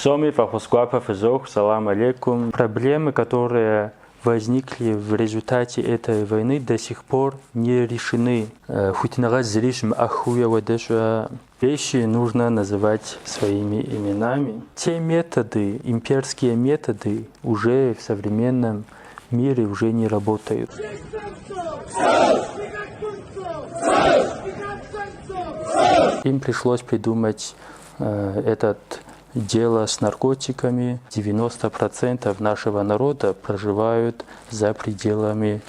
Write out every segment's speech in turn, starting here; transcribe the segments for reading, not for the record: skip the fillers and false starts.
Соми Пахускуапа Фазох, салам алейкум. Проблемы, которые возникли в результате этой войны, до сих пор не решены. Вещи нужно называть своими именами. Те методы, имперские методы, уже в современном мире уже не работают. Им пришлось придумать этот дело с наркотиками. 90% нашего народа проживают за пределами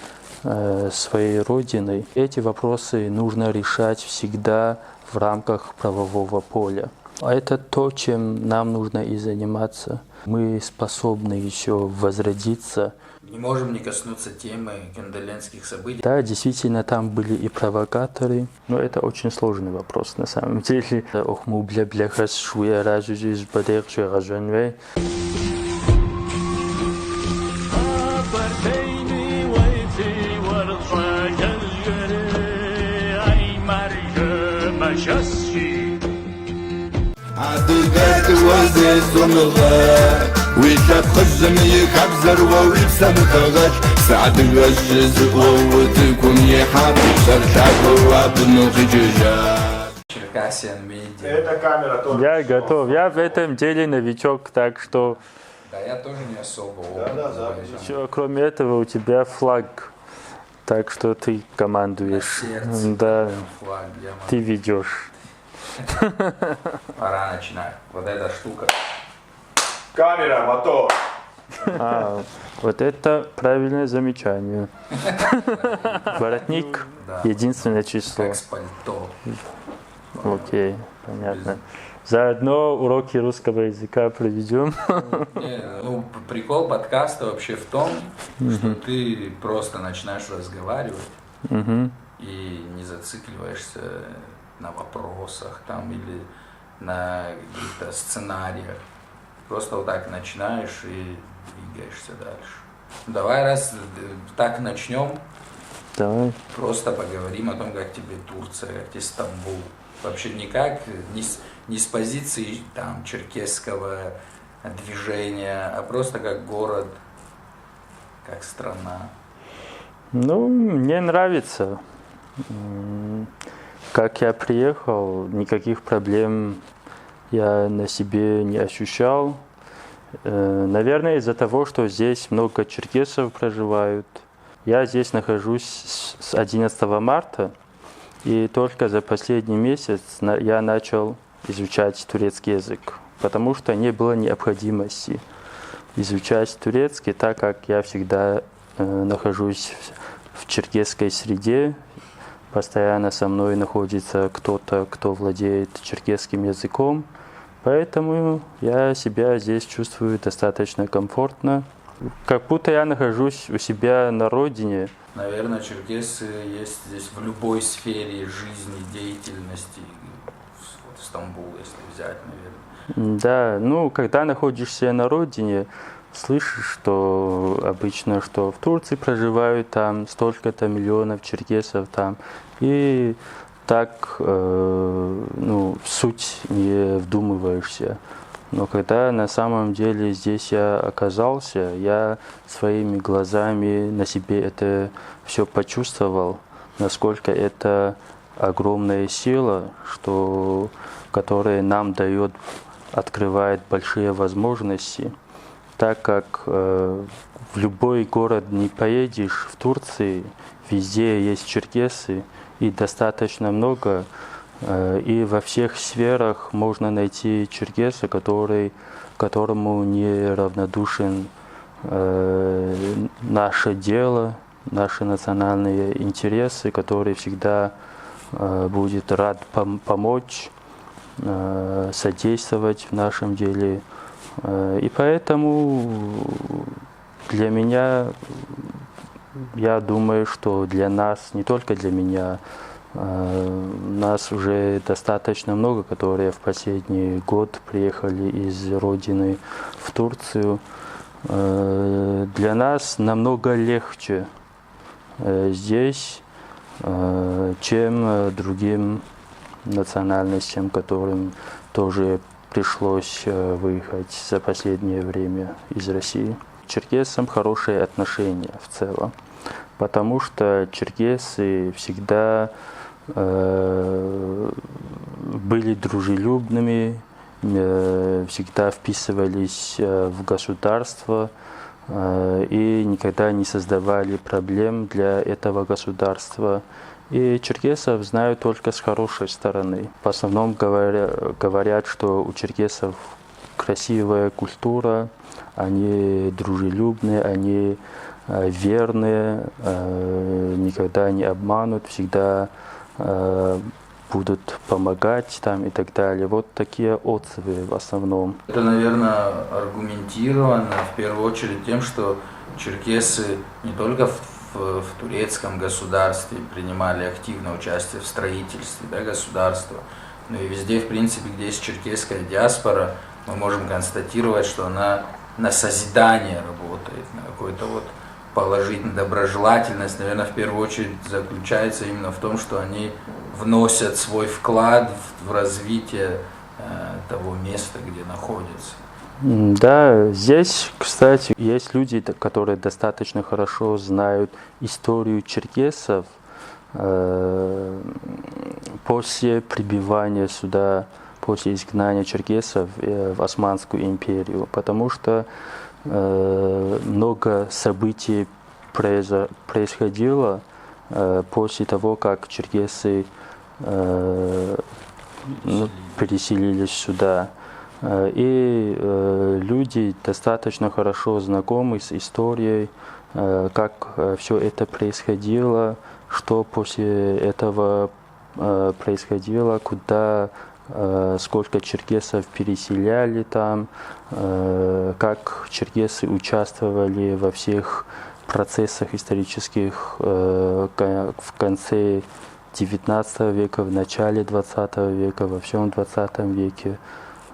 своей родины. Эти вопросы нужно решать всегда в рамках правового поля. А это то, чем нам нужно и заниматься. Мы способны еще возродиться. Не можем не коснуться темы кандалинских событий. Да, действительно, там были и провокаторы, но это очень сложный вопрос на самом деле. ويشاف خزم يكبزر ويبسم خغش سعد الوجز وتكون يحب شرشاك وابن خججات. Черкасиан медиа. Эта камера тоже. Я готов. Я в этом деле новичок, так что... Да, я тоже не особо Да, опытный. Еще, кроме этого, у тебя флаг, так что ты командуешь. На сердце. Да, Флаг, я могу. ты ведешь. Пора начинать. Вот эта штука. Камера, мотор. А, вот это правильное замечание. Воротник Да. единственное число. Как с пальто. Окей, понятно. Заодно уроки русского языка проведем. Не, ну, прикол подкаста вообще в том, что ты просто начинаешь разговаривать и не зацикливаешься на вопросах там или на каких-то сценариях. Просто вот так начинаешь и двигаешься дальше. Давай, раз так начнем, Давай. просто поговорим о том, как тебе Турция, как тебе Стамбул. Вообще никак, не с позиции там черкесского движения, а просто как город, как страна. Ну, мне нравится. Как я приехал, никаких проблем я на себе не ощущал. Наверное, из-за того, что здесь много черкесов проживают. Я здесь нахожусь с 11 марта, и только за последний месяц я начал изучать турецкий язык, потому что не было необходимости изучать турецкий, так как я всегда нахожусь в черкесской среде. Постоянно со мной находится кто-то, кто владеет черкесским языком. Поэтому я себя здесь чувствую достаточно комфортно. Как будто я нахожусь у себя на родине. Наверное, черкесы есть здесь в любой сфере жизни, деятельности. Вот Стамбул, если взять, наверное. Да, ну, когда находишься на родине, слышишь, что обычно, что в Турции проживают там столько-то миллионов черкесов там. И так, в суть не вдумываешься. Но когда на самом деле здесь я оказался, я своими глазами на себе это все почувствовал, насколько это огромная сила, которая нам дает, открывает большие возможности. Так как в любой город не поедешь в Турции, везде есть черкесы, и достаточно много, и во всех сферах можно найти черкеса, которому не равнодушен наше дело, наши национальные интересы, который всегда будет рад помочь, содействовать в нашем деле. И поэтому для меня, я думаю, что для нас, не только для меня, нас уже достаточно много, которые в последний год приехали из родины в Турцию. Для нас намного легче здесь, чем другим национальностям, которым тоже пришлось выехать за последнее время из России. К черкесам хорошие отношения в целом, потому что черкесы всегда были дружелюбными, всегда вписывались в государство и никогда не создавали проблем для этого государства. И черкесов знают только с хорошей стороны. В основном говорят, что у черкесов красивая культура, они дружелюбные, они верные, никогда не обманут, всегда будут помогать там и так далее. Вот такие отзывы в основном. Это, наверное, аргументировано в первую очередь тем, что черкесы не только в турецком государстве принимали активное участие в строительстве, да, государства, но и везде, в принципе, где есть черкесская диаспора, мы можем констатировать, что она на созидание работает, на какой-то вот положительную доброжелательность, наверное, в первую очередь заключается именно в том, что они вносят свой вклад в развитие того места, где находятся. Да, здесь, кстати, есть люди, которые достаточно хорошо знают историю черкесов после прибывания сюда, после изгнания черкесов в Османскую империю, потому что много событий происходило после того, как черкесы переселились сюда. И люди достаточно хорошо знакомы с историей, как все это происходило, что после этого происходило, куда, сколько черкесов переселяли там, как черкесы участвовали во всех процессах исторических в конце XIX века, в начале XX века, во всем XX веке.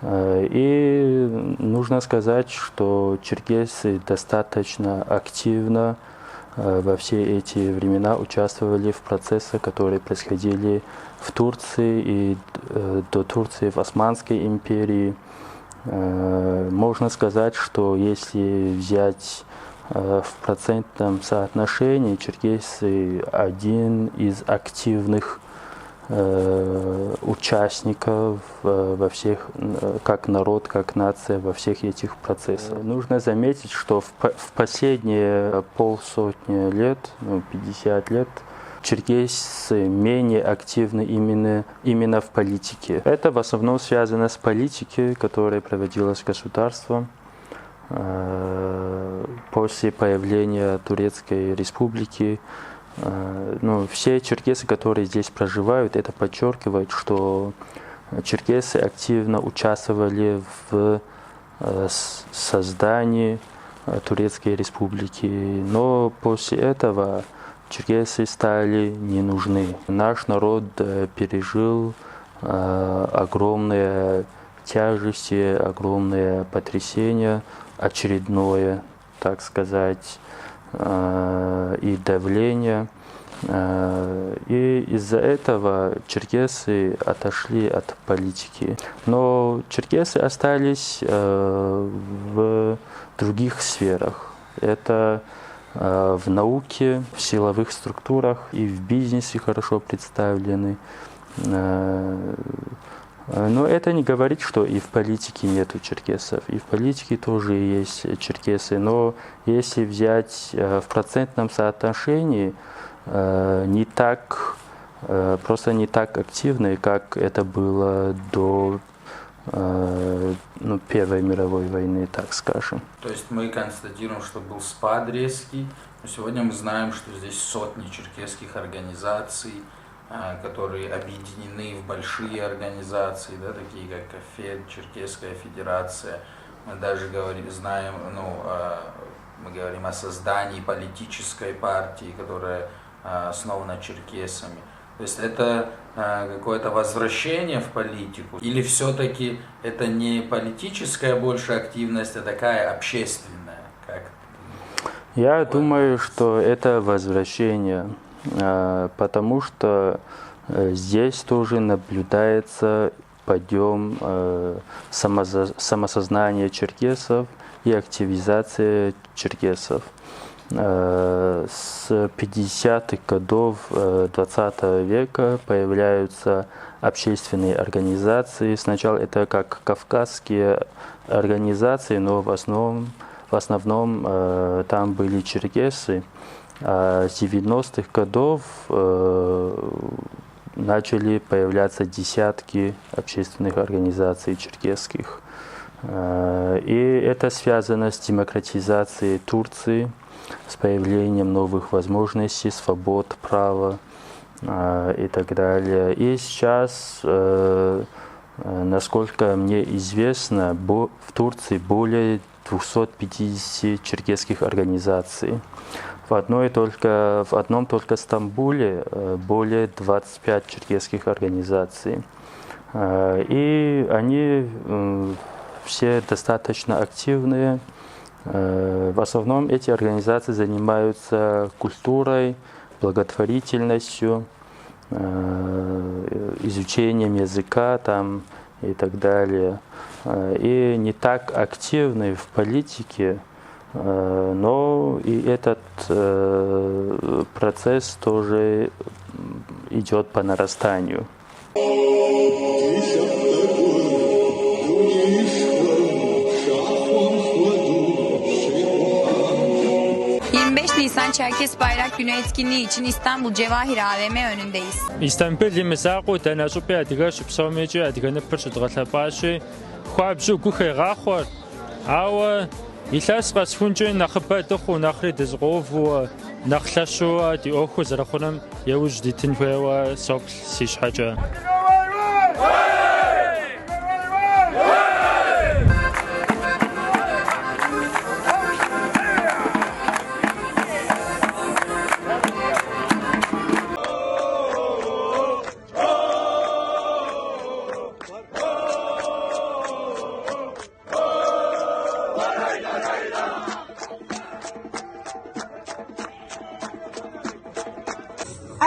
И нужно сказать, что черкесы достаточно активно во все эти времена участвовали в процессах, которые происходили в Турции и до Турции в Османской империи. Можно сказать, что если взять в процентном соотношении, черкесы один из активных участников во всех, как народ, как нация, во всех этих процессах. Нужно заметить, что в последние полсотни лет, 50 лет, черкесы менее активны именно в политике. Это в основном связано с политикой, которая проводилась государством после появления Турецкой Республики. Ну, все черкесы, которые здесь проживают, это подчеркивает, что черкесы активно участвовали в создании Турецкой Республики, но после этого черкесы стали не нужны. Наш народ пережил огромные тяжести, огромные потрясения, очередное, так сказать, и давление. И из-за этого черкесы отошли от политики. Но черкесы остались в других сферах. Это в науке, в силовых структурах и в бизнесе хорошо представлены. Но это не говорит, что и в политике нету черкесов. И в политике тоже есть черкесы. Но если взять в процентном соотношении, не так, просто не так активные, как это было до Первой мировой войны, так скажем. То есть мы констатируем, что был спад резкий, но сегодня мы знаем, что здесь сотни черкесских организаций, которые объединены в большие организации, да, такие как КАФЕД, Черкесская Федерация. Мы даже знаем, мы говорим о создании политической партии, которая основана черкесами. То есть это какое-то возвращение в политику, или все-таки это не политическая больше активность, а такая общественная? Я думаю, что это возвращение. Потому что здесь тоже наблюдается подъем самосознания черкесов и активизация черкесов. С 50-х годов 20 века появляются общественные организации. Сначала это как кавказские организации, но в основном там были черкесы. А с 90-х годов начали появляться десятки общественных организаций черкесских. И это связано с демократизацией Турции, с появлением новых возможностей, свобод, права и так далее. И сейчас, насколько мне известно, в Турции более 250 черкесских организаций. В одном только Стамбуле более 25 черкесских организаций. И они все достаточно активные. В основном эти организации занимаются культурой, благотворительностью, изучением языка там, и так далее. И не так активны в политике, но и этот процесс тоже идет по нарастанию. 25 Nisan Çerkes Bayrak Günü etkinliği için İstanbul Cevahir AVM önündeyiz. İstanbul imsaqu danashupi adiga shupsawmeji adiga nıpır shudğalhapaşi xuabju guxêğaxhor aue ilhas khasxunç'e naxhıbe dıxhu naxhri dızğovu naxhlhaşu di'oxu zerexhunum yauj ditin xuêue soplh si şheç'e.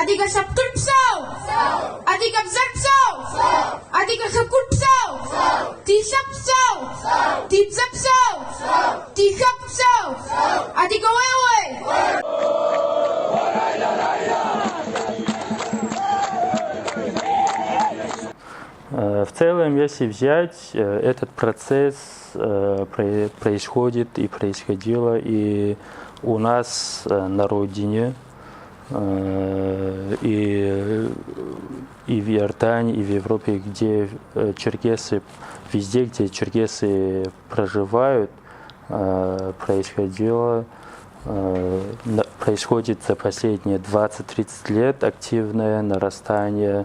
Adiga Sapturpsau! Adiga Bzarpsau! Adiga Hakurpsau! Tishapsau! Tipsapsau! Tihapsau! Adiga Wewe! В целом, если взять, этот процесс происходит и происходило и у нас на родине, и в Иордании, и в Европе, где черкесы, везде, где черкесы проживают, происходит за последние 20-30 лет активное нарастание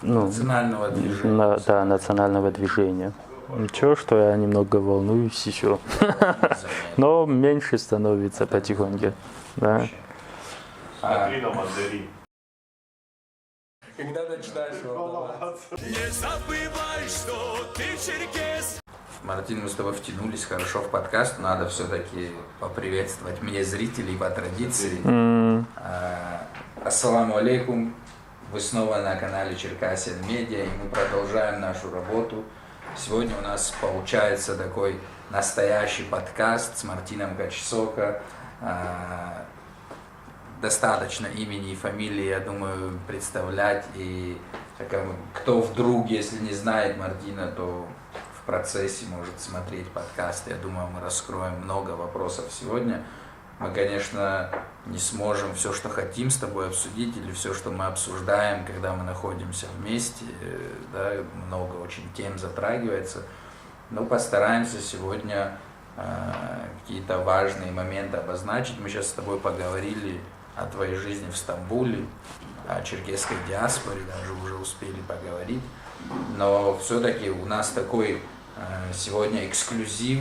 национального движения. Национального движения. Ничего, что я немного волнуюсь еще, но меньше становится потихоньку. Да. Смотри на мандарин. Когда начинаешь волноваться. Не забывай, что ты черкес. Мартин, мы с тобой втянулись хорошо в подкаст. Надо все-таки поприветствовать мне зрителей по традиции. Ассаламу алейкум. Вы снова на канале Черкасиан Медиа, и мы продолжаем нашу работу. Сегодня у нас получается такой настоящий подкаст с Мартином Качесока. Достаточно имени и фамилии, я думаю, представлять. И кто вдруг, если не знает Мартина, то в процессе может смотреть подкаст. Я думаю, мы раскроем много вопросов сегодня. Мы, конечно, не сможем все, что хотим с тобой обсудить, или все, что мы обсуждаем, когда мы находимся вместе, да, много очень тем затрагивается, но постараемся сегодня какие-то важные моменты обозначить. Мы сейчас с тобой поговорили о твоей жизни в Стамбуле, о черкесской диаспоре, даже уже успели поговорить, но все-таки у нас такой сегодня эксклюзив.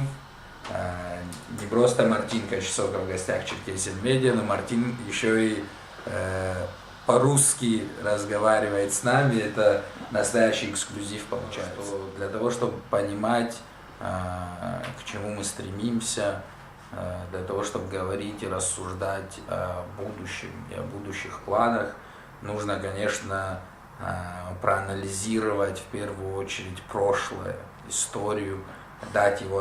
Не просто Мартин Качесока в гостях Черкасиан Медиа, но Мартин еще и по-русски разговаривает с нами. Это настоящий эксклюзив получается. Для того, чтобы понимать, к чему мы стремимся, для того, чтобы говорить и рассуждать о будущем и о будущих планах, нужно, конечно, проанализировать в первую очередь прошлое, историю, дать ему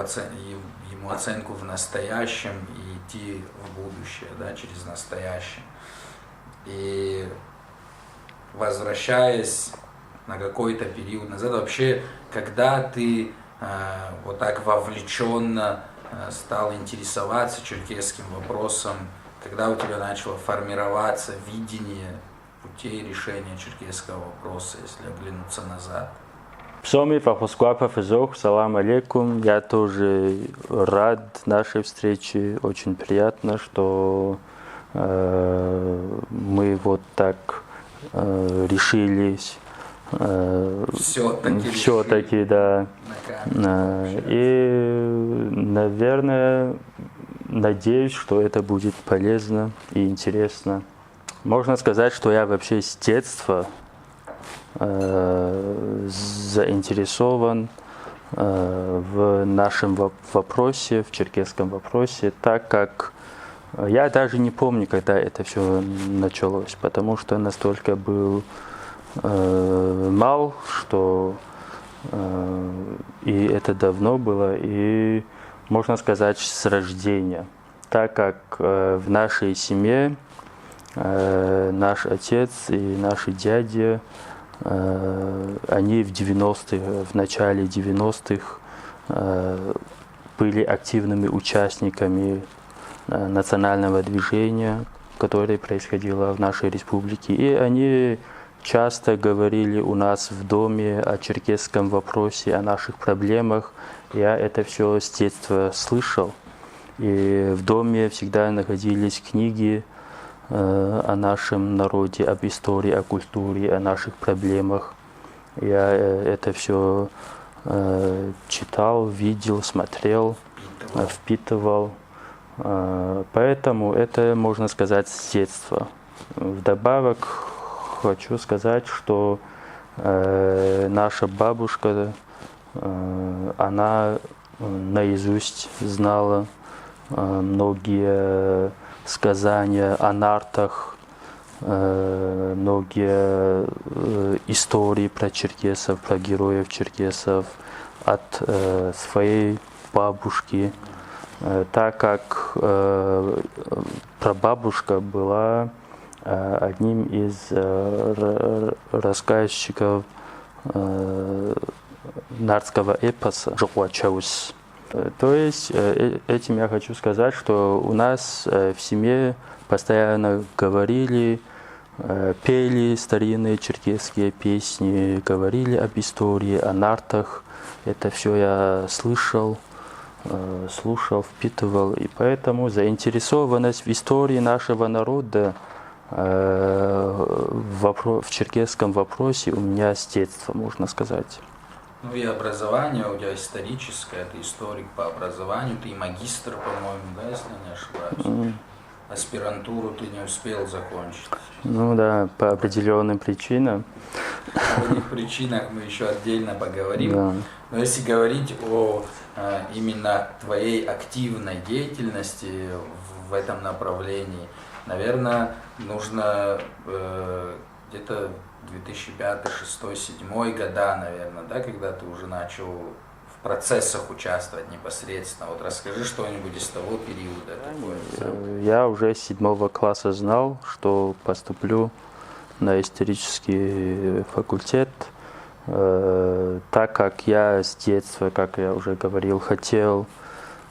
оценку в настоящем и идти в будущее, да, через настоящее. И возвращаясь на какой-то период назад, вообще, когда ты вот так вовлеченно стал интересоваться черкесским вопросом, когда у тебя начало формироваться видение путей решения черкесского вопроса, если оглянуться назад? Псоми Фахускуапа Физох, салам алейкум. Я тоже рад нашей встрече. Очень приятно, что мы вот так решились. Все-таки, да. И, наверное, надеюсь, что это будет полезно и интересно. Можно сказать, что я вообще с детства заинтересован в нашем вопросе, в черкесском вопросе, так как я даже не помню, когда это все началось, потому что настолько был мал, что и это давно было, и можно сказать с рождения, так как в нашей семье наш отец и наши дяди, они в 90-х, в начале 90-х были активными участниками национального движения, которое происходило в нашей республике. И они часто говорили у нас в доме о черкесском вопросе, о наших проблемах. Я это все с детства слышал. И в доме всегда находились книги о нашем народе, об истории, о культуре, о наших проблемах. Я это все читал, видел, смотрел, впитывал. Поэтому это, можно сказать, с детства. Вдобавок хочу сказать, что наша бабушка, она наизусть знала многие сказания о нартах, многие истории про черкесов, про героев черкесов от своей бабушки, так как прабабушка была одним из рассказчиков нартского эпоса «Жокуачаус». То есть этим я хочу сказать, что у нас в семье постоянно говорили, пели старинные черкесские песни, говорили об истории, о нартах. Это все я слышал, впитывал. И поэтому заинтересованность в истории нашего народа в черкесском вопросе у меня с детства, можно сказать. Ну и образование у тебя историческое, ты историк по образованию, ты и магистр, по-моему, да, если я не ошибаюсь. Аспирантуру ты не успел закончить. Ну да, по определенным причинам. О этих причинах мы еще отдельно поговорим. Да. Но если говорить о именно твоей активной деятельности в этом направлении, наверное, нужно где-то 2005, 2006, 2007 года, наверное, да, когда ты уже начал в процессах участвовать непосредственно. Вот расскажи что-нибудь из того периода. Я уже с 7 класса знал, что поступлю на исторический факультет, так как я с детства, как я уже говорил, хотел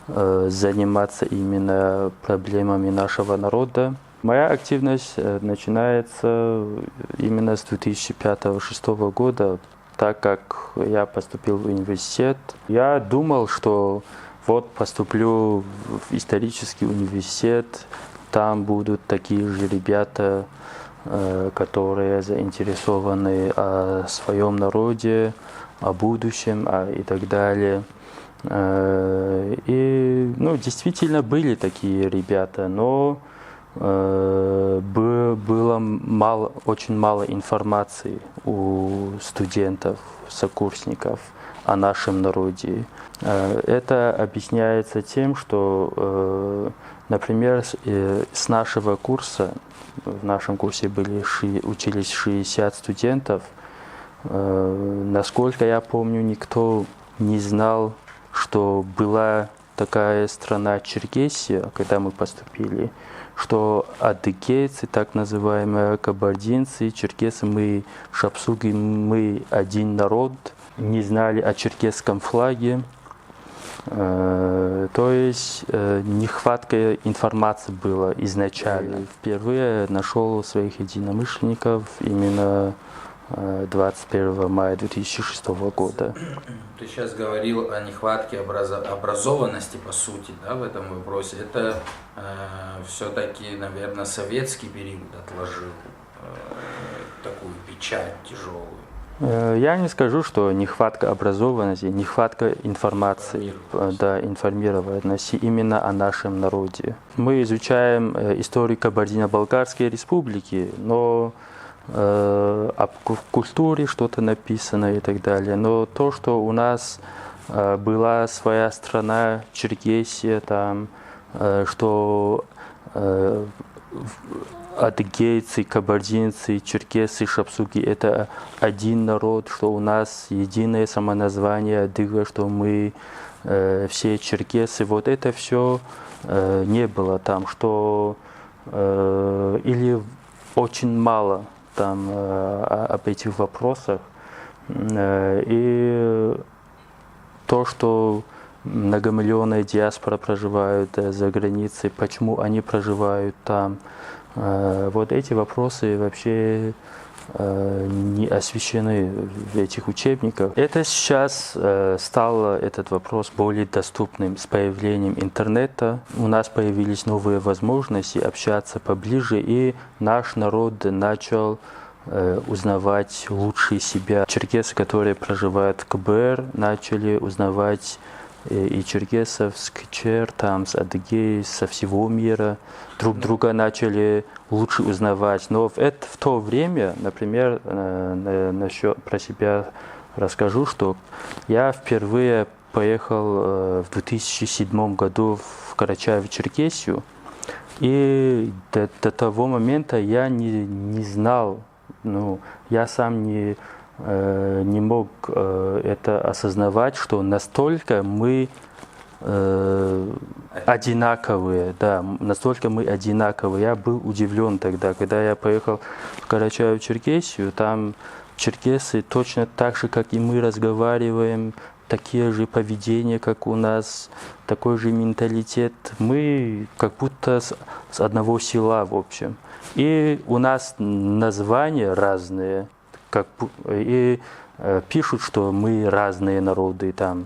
заниматься именно проблемами нашего народа. Моя активность начинается именно с 2005-2006 года, так как я поступил в университет. Я думал, что вот поступлю в исторический университет, там будут такие же ребята, которые заинтересованы о своем народе, о будущем и так далее. И действительно были такие ребята, но было очень мало информации у студентов, сокурсников о нашем народе. Это объясняется тем, что, например, с нашего курса, в нашем курсе учились 60 студентов, Насколько я помню, никто не знал, что была такая страна Черкесия, когда мы поступили, что адыгейцы, так называемые кабардинцы, черкесы, мы шапсуги, мы один народ, не знали о черкесском флаге. То есть нехватка информации была изначально. Впервые нашел своих единомышленников именно 21 мая 2006 года. Ты сейчас говорил о нехватке образованности, по сути, да, в этом вопросе. Это все-таки, наверное, советский период отложил такую печать тяжелую. Я не скажу, что нехватка образованности, нехватка информации, да, информированности именно о нашем народе. Мы изучаем историю Кабардино-Балкарской республики, но об культуре что-то написано и так далее. Но то, что у нас была своя страна, Черкесия, там, что адыгейцы, кабардинцы, черкесы, шапсуки – это один народ, что у нас единое самоназвание адыга, что мы все черкесы. Вот это все не было там, что или очень мало там об этих вопросах. И то, что многомиллионная диаспора проживают за границей, почему они проживают там, вот эти вопросы вообще не освещены в этих учебниках. Это сейчас стало этот вопрос более доступным с появлением интернета. У нас появились новые возможности общаться поближе, и наш народ начал узнавать лучше себя. Черкесы, которые проживают в КБР, начали узнавать и черкесов с КЧР, там, с Адыгеей, со всего мира. Друг друга начали лучше узнавать. Но в то время, например, про себя расскажу, что я впервые поехал в 2007 году в Карачаево-Черкесию. И до того момента я не знал, я сам не мог это осознавать, что настолько мы одинаковые, да, настолько мы одинаковые. Я был удивлен тогда, когда я поехал в Карачаево-Черкесию, там черкесы точно так же, как и мы, разговариваем, такие же поведения, как у нас, такой же менталитет. Мы как будто с одного села, в общем. И у нас названия разные. И пишут, что мы разные народы, там,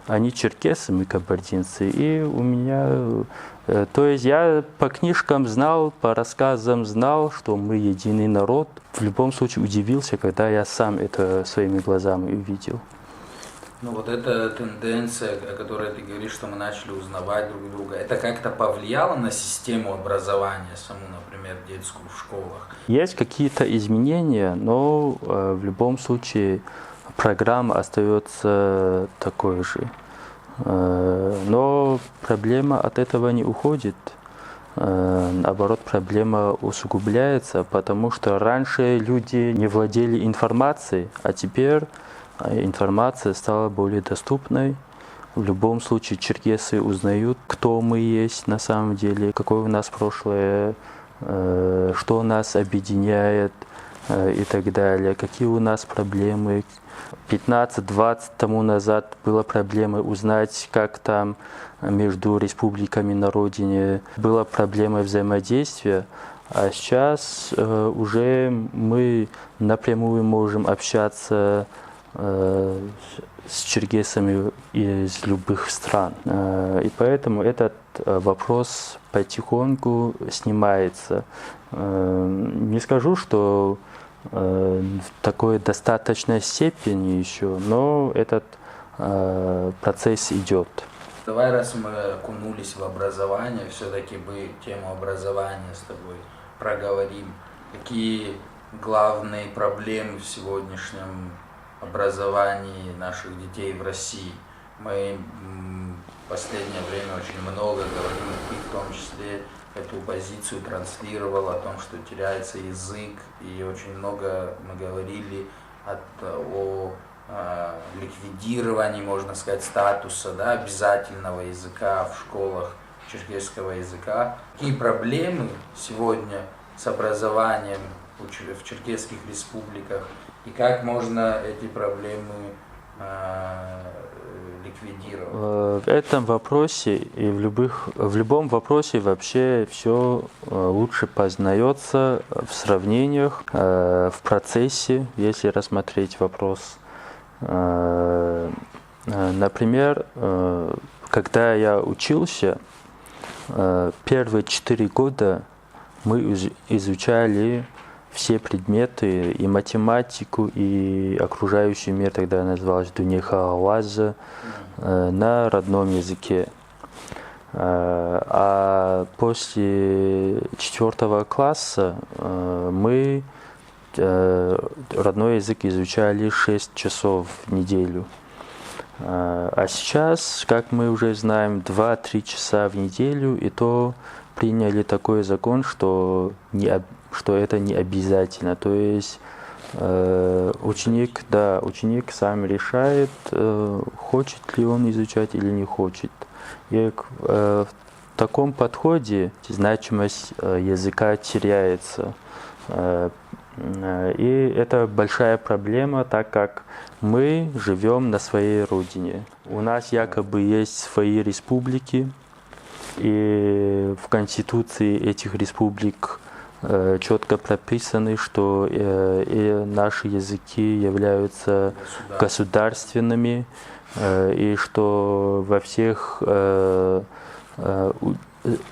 они черкесы, мы кабардинцы. И у меня, то есть я по книжкам знал, по рассказам знал, что мы единый народ. В любом случае удивился, когда я сам это своими глазами увидел. Ну вот эта тенденция, о которой ты говоришь, что мы начали узнавать друг друга, это как-то повлияло на систему образования саму, например, детскую в школах? Есть какие-то изменения, но в любом случае программа остается такой же. Но проблема от этого не уходит. Наоборот, проблема усугубляется, потому что раньше люди не владели информацией, а теперь информация стала более доступной. В любом случае черкесы узнают, кто мы есть на самом деле, какое у нас прошлое, что нас объединяет и так далее, какие у нас проблемы. 15-20 тому назад была проблема узнать, как там между республиками на родине, была проблема взаимодействия, а сейчас уже мы напрямую можем общаться с черкесами из любых стран. И поэтому этот вопрос потихоньку снимается. Не скажу, что в такой достаточной степени еще, но этот процесс идет. Давай, раз мы окунулись в образование, все-таки мы тему образования с тобой проговорим. Какие главные проблемы в сегодняшнем образовании наших детей в России? Мы в последнее время очень много говорим, и в том числе эту позицию транслировал о том, что теряется язык, и очень много мы говорили о ликвидировании, можно сказать, статуса, да, обязательного языка в школах черкесского языка. Какие проблемы сегодня с образованием в черкесских республиках и как можно эти проблемы ликвидировать? В этом вопросе и в любом вопросе вообще все лучше познается в сравнениях, в процессе, если рассмотреть вопрос. Например, когда я учился, первые 4 года мы изучали все предметы, и математику, и окружающий мир, тогда называлось Дунеха Ауаза, на родном языке. А после 4 класса мы родной язык изучали 6 часов в неделю. А сейчас, как мы уже знаем, 2-3 часа в неделю, и то приняли такой закон, что это не обязательно. То есть ученик сам решает, хочет ли он изучать или не хочет. И в таком подходе значимость языка теряется. И это большая проблема, так как мы живем на своей родине. У нас якобы есть свои республики, и в конституции этих республик четко прописаны, что наши языки являются государственными, и что во всех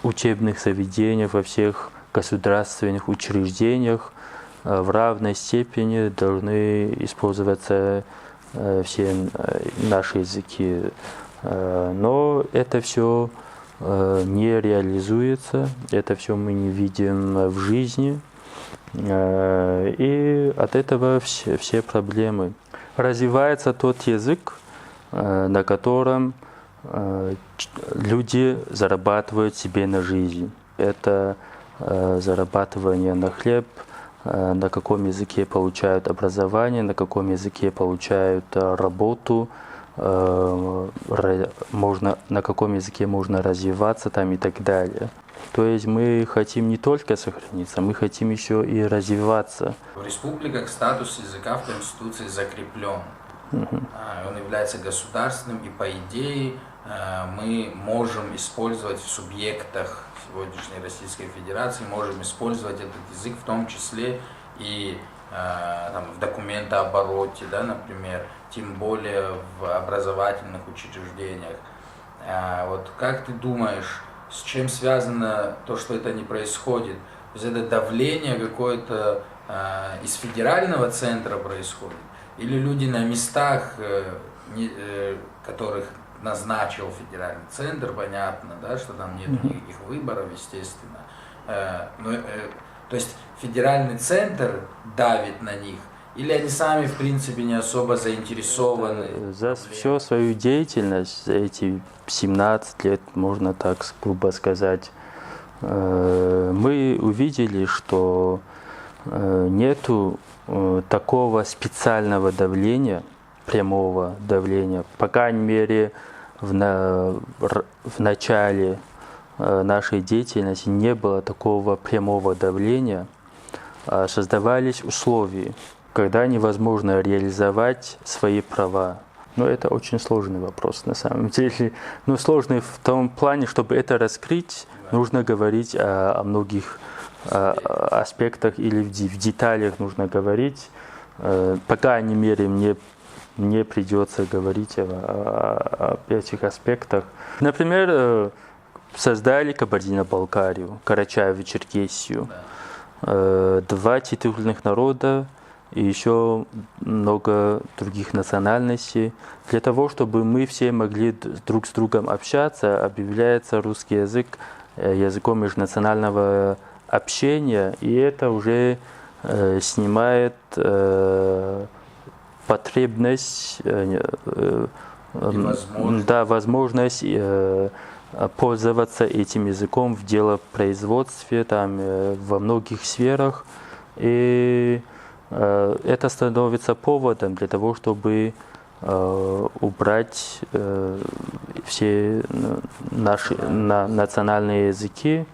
учебных заведениях, во всех государственных учреждениях в равной степени должны использоваться все наши языки. Но это все не реализуется, это все мы не видим в жизни, и от этого все проблемы. Развивается тот язык, на котором люди зарабатывают себе на жизнь. Это зарабатывание на хлеб, на каком языке получают образование, на каком языке получают работу, на каком языке можно развиваться там и так далее. То есть мы хотим не только сохраниться, мы хотим еще и развиваться. В республиках статус языка в Конституции закреплен. Он является государственным, и по идее мы можем использовать в субъектах сегодняшней Российской Федерации, можем использовать этот язык в том числе и в документообороте, да, например, тем более в образовательных учреждениях. Вот как ты думаешь, с чем связано то, что это не происходит? То есть это давление какое-то из федерального центра происходит? Или люди на местах, которых назначил федеральный центр, понятно, да, что там нет никаких выборов, естественно. То есть федеральный центр давит на них, или они сами, в принципе, не особо заинтересованы? За всю свою деятельность, за эти 17 лет, можно так грубо сказать, мы увидели, что нету такого специального давления, прямого давления, по крайней мере, в начале нашей деятельности не было такого прямого давления, создавались условия, когда невозможно реализовать свои права. Но это очень сложный вопрос на самом деле. Но сложный в том плане, чтобы это раскрыть, нужно говорить о многих аспектах или в деталях нужно говорить. По крайней мере, мне придется говорить об этих аспектах. Например, создали Кабардино-Балкарию, Карачаево-Черкесию. 2 титульных народа и еще много других национальностей. Для того, чтобы мы все могли друг с другом общаться, объявляется русский язык языком межнационального общения, и это уже снимает потребность, возможность пользоваться этим языком в делопроизводстве, там, во многих сферах. И это становится поводом для того, чтобы убрать все наши национальные языки.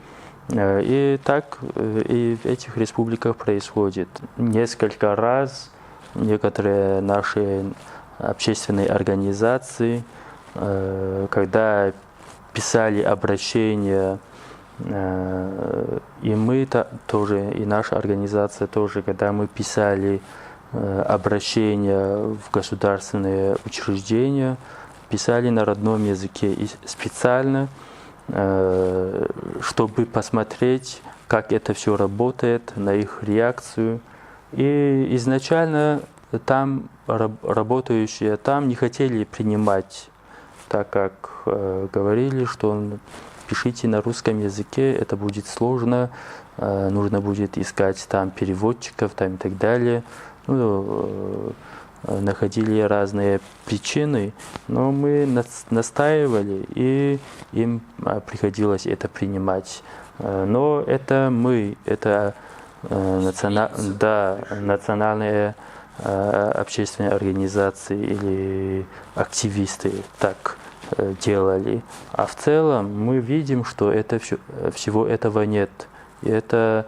И так и в этих республиках происходит. Несколько раз некоторые наши общественные организации, когда писали обращения, и мы тоже, и наша организация тоже, когда мы писали обращения в государственные учреждения, писали на родном языке и специально, чтобы посмотреть, как это все работает, на их реакцию. И изначально там работающие там не хотели принимать, так как говорили, что пишите на русском языке, это будет сложно, нужно будет искать там переводчиков там, и так далее. Находили разные причины, но мы настаивали, и им приходилось это принимать. Но это мы, это национальные общественные организации или активисты так делали. А в целом мы видим, что всего этого нет. И это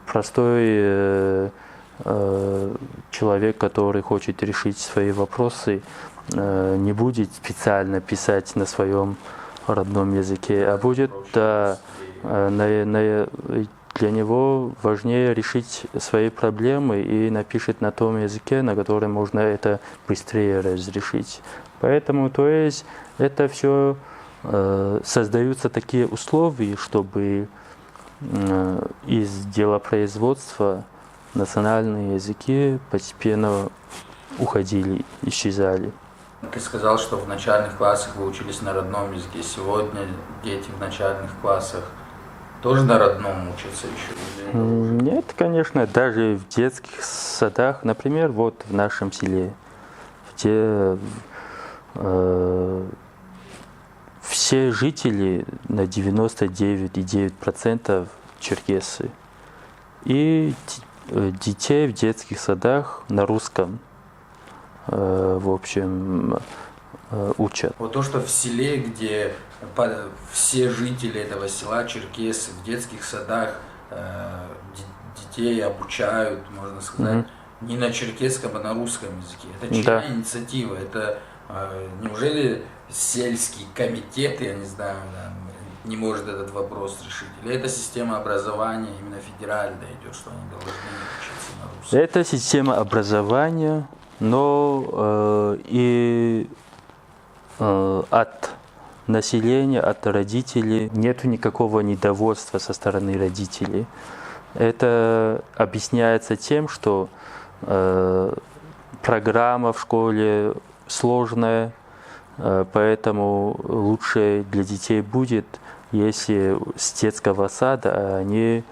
простой человек, который хочет решить свои вопросы, не будет специально писать на своем родном языке, а будет для него важнее решить свои проблемы и напишет на том языке, на котором можно это быстрее разрешить. Поэтому, то есть, это все создаются такие условия, чтобы из делопроизводства национальные языки постепенно уходили, исчезали. Ты сказал, что в начальных классах вы учились на родном языке. Сегодня дети в начальных классах тоже на родном учатся еще? Нет, конечно, даже в детских садах, например, вот в нашем селе, где все жители на 99,9% черкесы. И детей в детских садах на русском, в общем, учат. Вот то, что в селе, где все жители этого села, черкесы, в детских садах детей обучают, можно сказать, не на черкесском, а на русском языке. Это чья инициатива? Это неужели сельский комитет, я не знаю, не может этот вопрос решить? Или это система образования именно федеральная идет, что они должны учиться на русском? Это система образования, но и от населения, от родителей нет никакого недовольства со стороны родителей. Это объясняется тем, что программа в школе сложная, поэтому лучше для детей будет, если с детского сада они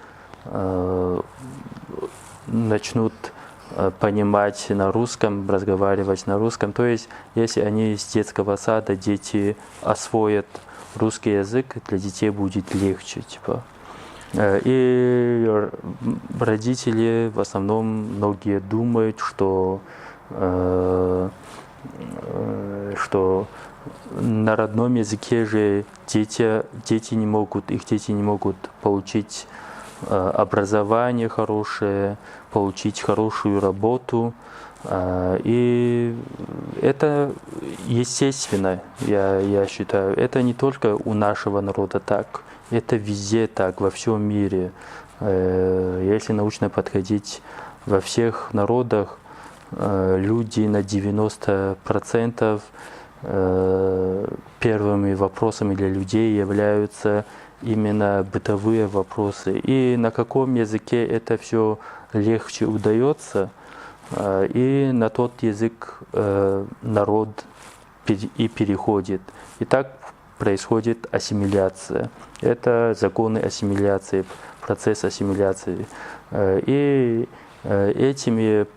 начнут понимать на русском, разговаривать на русском. То есть, если они с детского сада дети освоят русский язык, для детей будет легче, типа. И родители в основном многие думают, что на родном языке же их дети не могут получить образование хорошее, получить хорошую работу. И это естественно, я считаю. Это не только у нашего народа так, это везде так, во всем мире. Если научно подходить, во всех народах люди на 90% первыми вопросами для людей являются именно бытовые вопросы. И на каком языке это все легче удается, и на тот язык народ и переходит. И так происходит ассимиляция. Это законы ассимиляции, процесс ассимиляции. И этими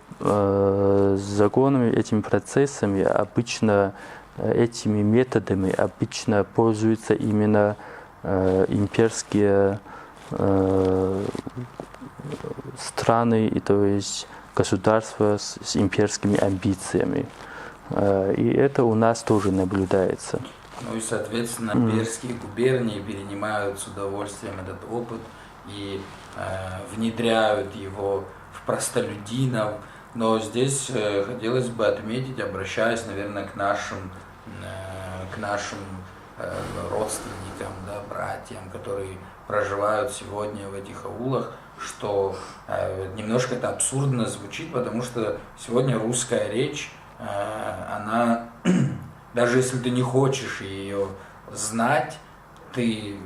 законами, этими процессами обычно, этими методами обычно пользуются именно имперские страны, и то есть государства с имперскими амбициями. И это у нас тоже наблюдается. Ну и, соответственно, имперские губернии перенимают с удовольствием этот опыт и внедряют его в простолюдинов. Но здесь хотелось бы отметить, обращаясь, наверное, к нашим родственникам, да, братьям, которые проживают сегодня в этих аулах, что немножко это абсурдно звучит, потому что сегодня русская речь, она, даже если ты не хочешь ее знать, ты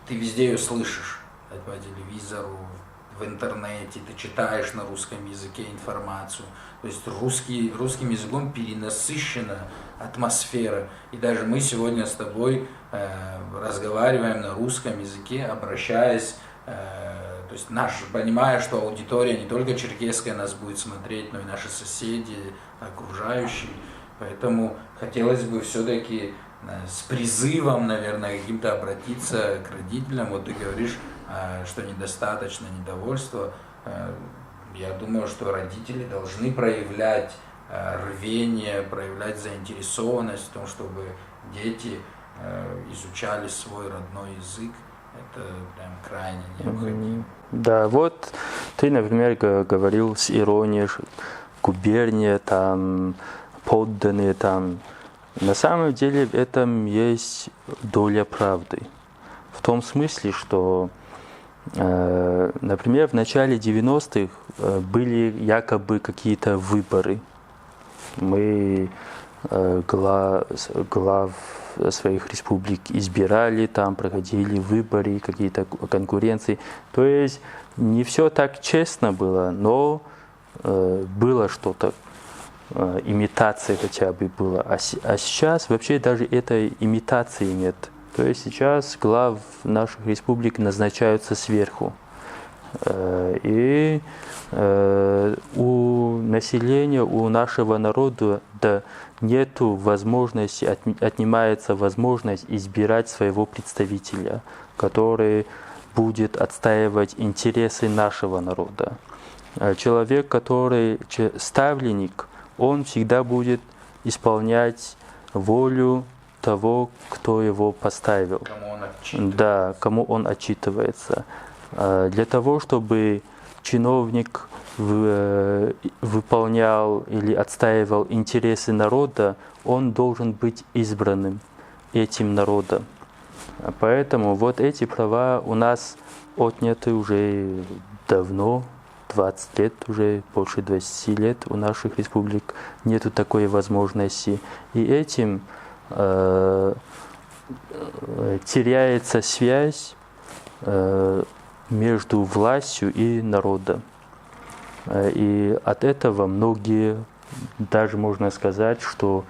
везде ее слышишь, по телевизору, в интернете, ты читаешь на русском языке информацию. То есть русским языком перенасыщена атмосфера. И даже мы сегодня с тобой разговариваем на русском языке, обращаясь, то есть понимая, что аудитория не только черкесская нас будет смотреть, но и наши соседи, окружающие. Поэтому хотелось бы все-таки с призывом, наверное, каким-то обратиться к родителям. Вот ты говоришь, что недостаточно недовольства. Я думаю, что родители должны проявлять рвение, проявлять заинтересованность в том, чтобы дети изучали свой родной язык. Это прям крайне необходимо. Да, вот ты, например, говорил с иронией, губерния, там, подданные, там. На самом деле в этом есть доля правды. В том смысле, что, например, в начале 90-х были якобы какие-то выборы. Мы глав своих республик избирали, там проходили выборы, какие-то конкуренции. То есть не все так честно было, но было что-то, имитация хотя бы была. А сейчас вообще даже этой имитации нет. То есть сейчас глав наших республик назначаются сверху. И у населения, у нашего народа нету возможности, отнимается возможность избирать своего представителя, который будет отстаивать интересы нашего народа. Человек, который ставленник, он всегда будет исполнять волю того, кто его поставил. Кому он отчитывается. Да, кому он отчитывается. Для того, чтобы чиновник выполнял или отстаивал интересы народа, он должен быть избранным этим народом. Поэтому вот эти права у нас отняты уже давно, 20 лет, уже больше 20 лет у наших республик нету такой возможности. И этим теряется связь между властью и народом. И от этого многие, даже можно сказать, что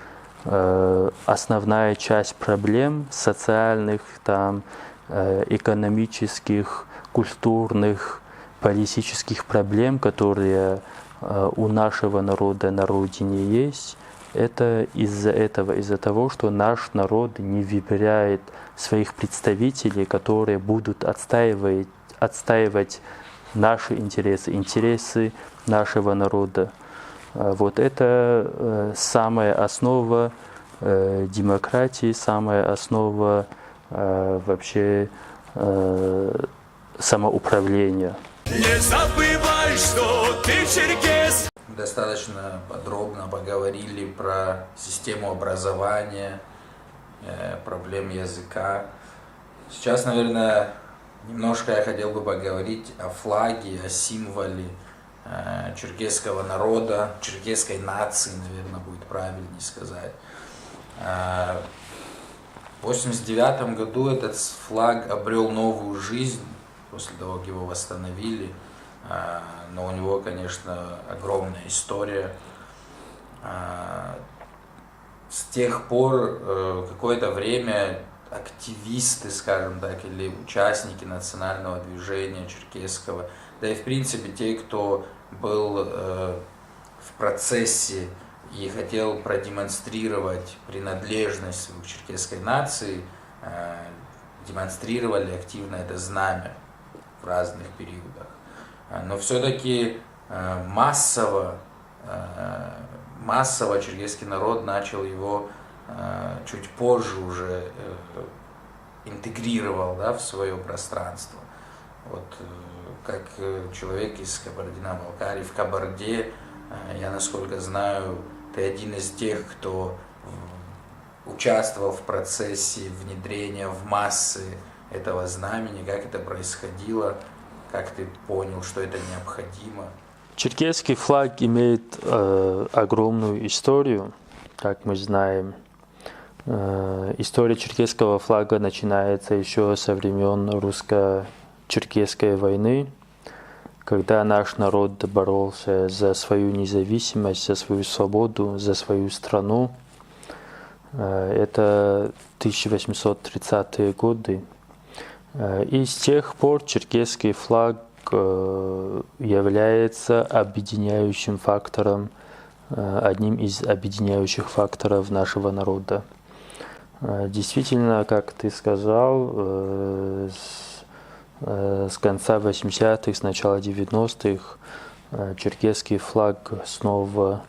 основная часть проблем социальных, там, экономических, культурных, политических проблем, которые у нашего народа на родине есть, это из-за этого, из-за того, что наш народ не выбирает своих представителей, которые будут отстаивать наши интересы, интересы нашего народа. Вот это самая основа демократии, самая основа вообще самоуправления. Не забывай, что ты черкес. Достаточно подробно поговорили про систему образования, проблем языка. Сейчас, наверное, немножко я хотел бы поговорить о флаге, о символе черкесского народа, черкесской нации, наверное, будет правильнее сказать. В 1989 году этот флаг обрел новую жизнь после того, как его восстановили. Но у него, конечно, огромная история. С тех пор какое-то время активисты, скажем так, или участники национального движения черкесского, да и в принципе те, кто был в процессе и хотел продемонстрировать принадлежность к черкесской нации, демонстрировали активно это знамя в разных периодах. Но все-таки массово черкесский народ начал его чуть позже уже интегрировал, да, в свое пространство. Вот как человек из Кабардино-Балкарии, в Кабарде, я, насколько знаю, ты один из тех, кто участвовал в процессе внедрения в массы этого знамени, как это происходило, как ты понял, что это необходимо. Черкесский флаг имеет огромную историю, как мы знаем. История черкесского флага начинается еще со времен русско-черкесской войны, когда наш народ боролся за свою независимость, за свою свободу, за свою страну. Это 1830-е годы. И с тех пор черкесский флаг является объединяющим фактором, одним из объединяющих факторов нашего народа. Действительно, как ты сказал, с конца 80-х, с начала 90-х черкесский флаг снова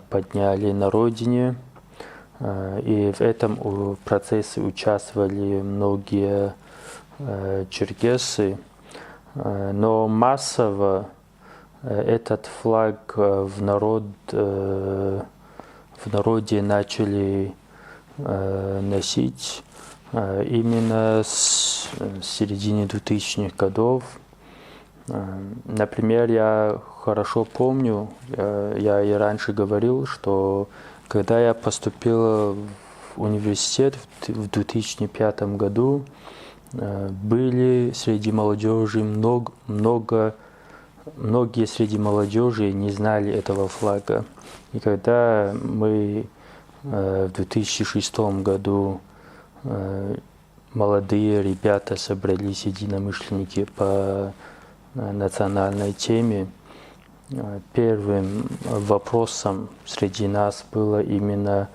подняли на родине. И в этом процессе участвовали многие черкесы. Но массово этот флаг в народе начали носить именно с середины 2000-х годов. Например, я хорошо помню, я и раньше говорил, что когда я поступил в университет в 2005 году, были среди молодежи многие среди молодежи не знали этого флага. И когда мы в 2006 году молодые ребята собрались, единомышленники по национальной теме, первым вопросом среди нас было именно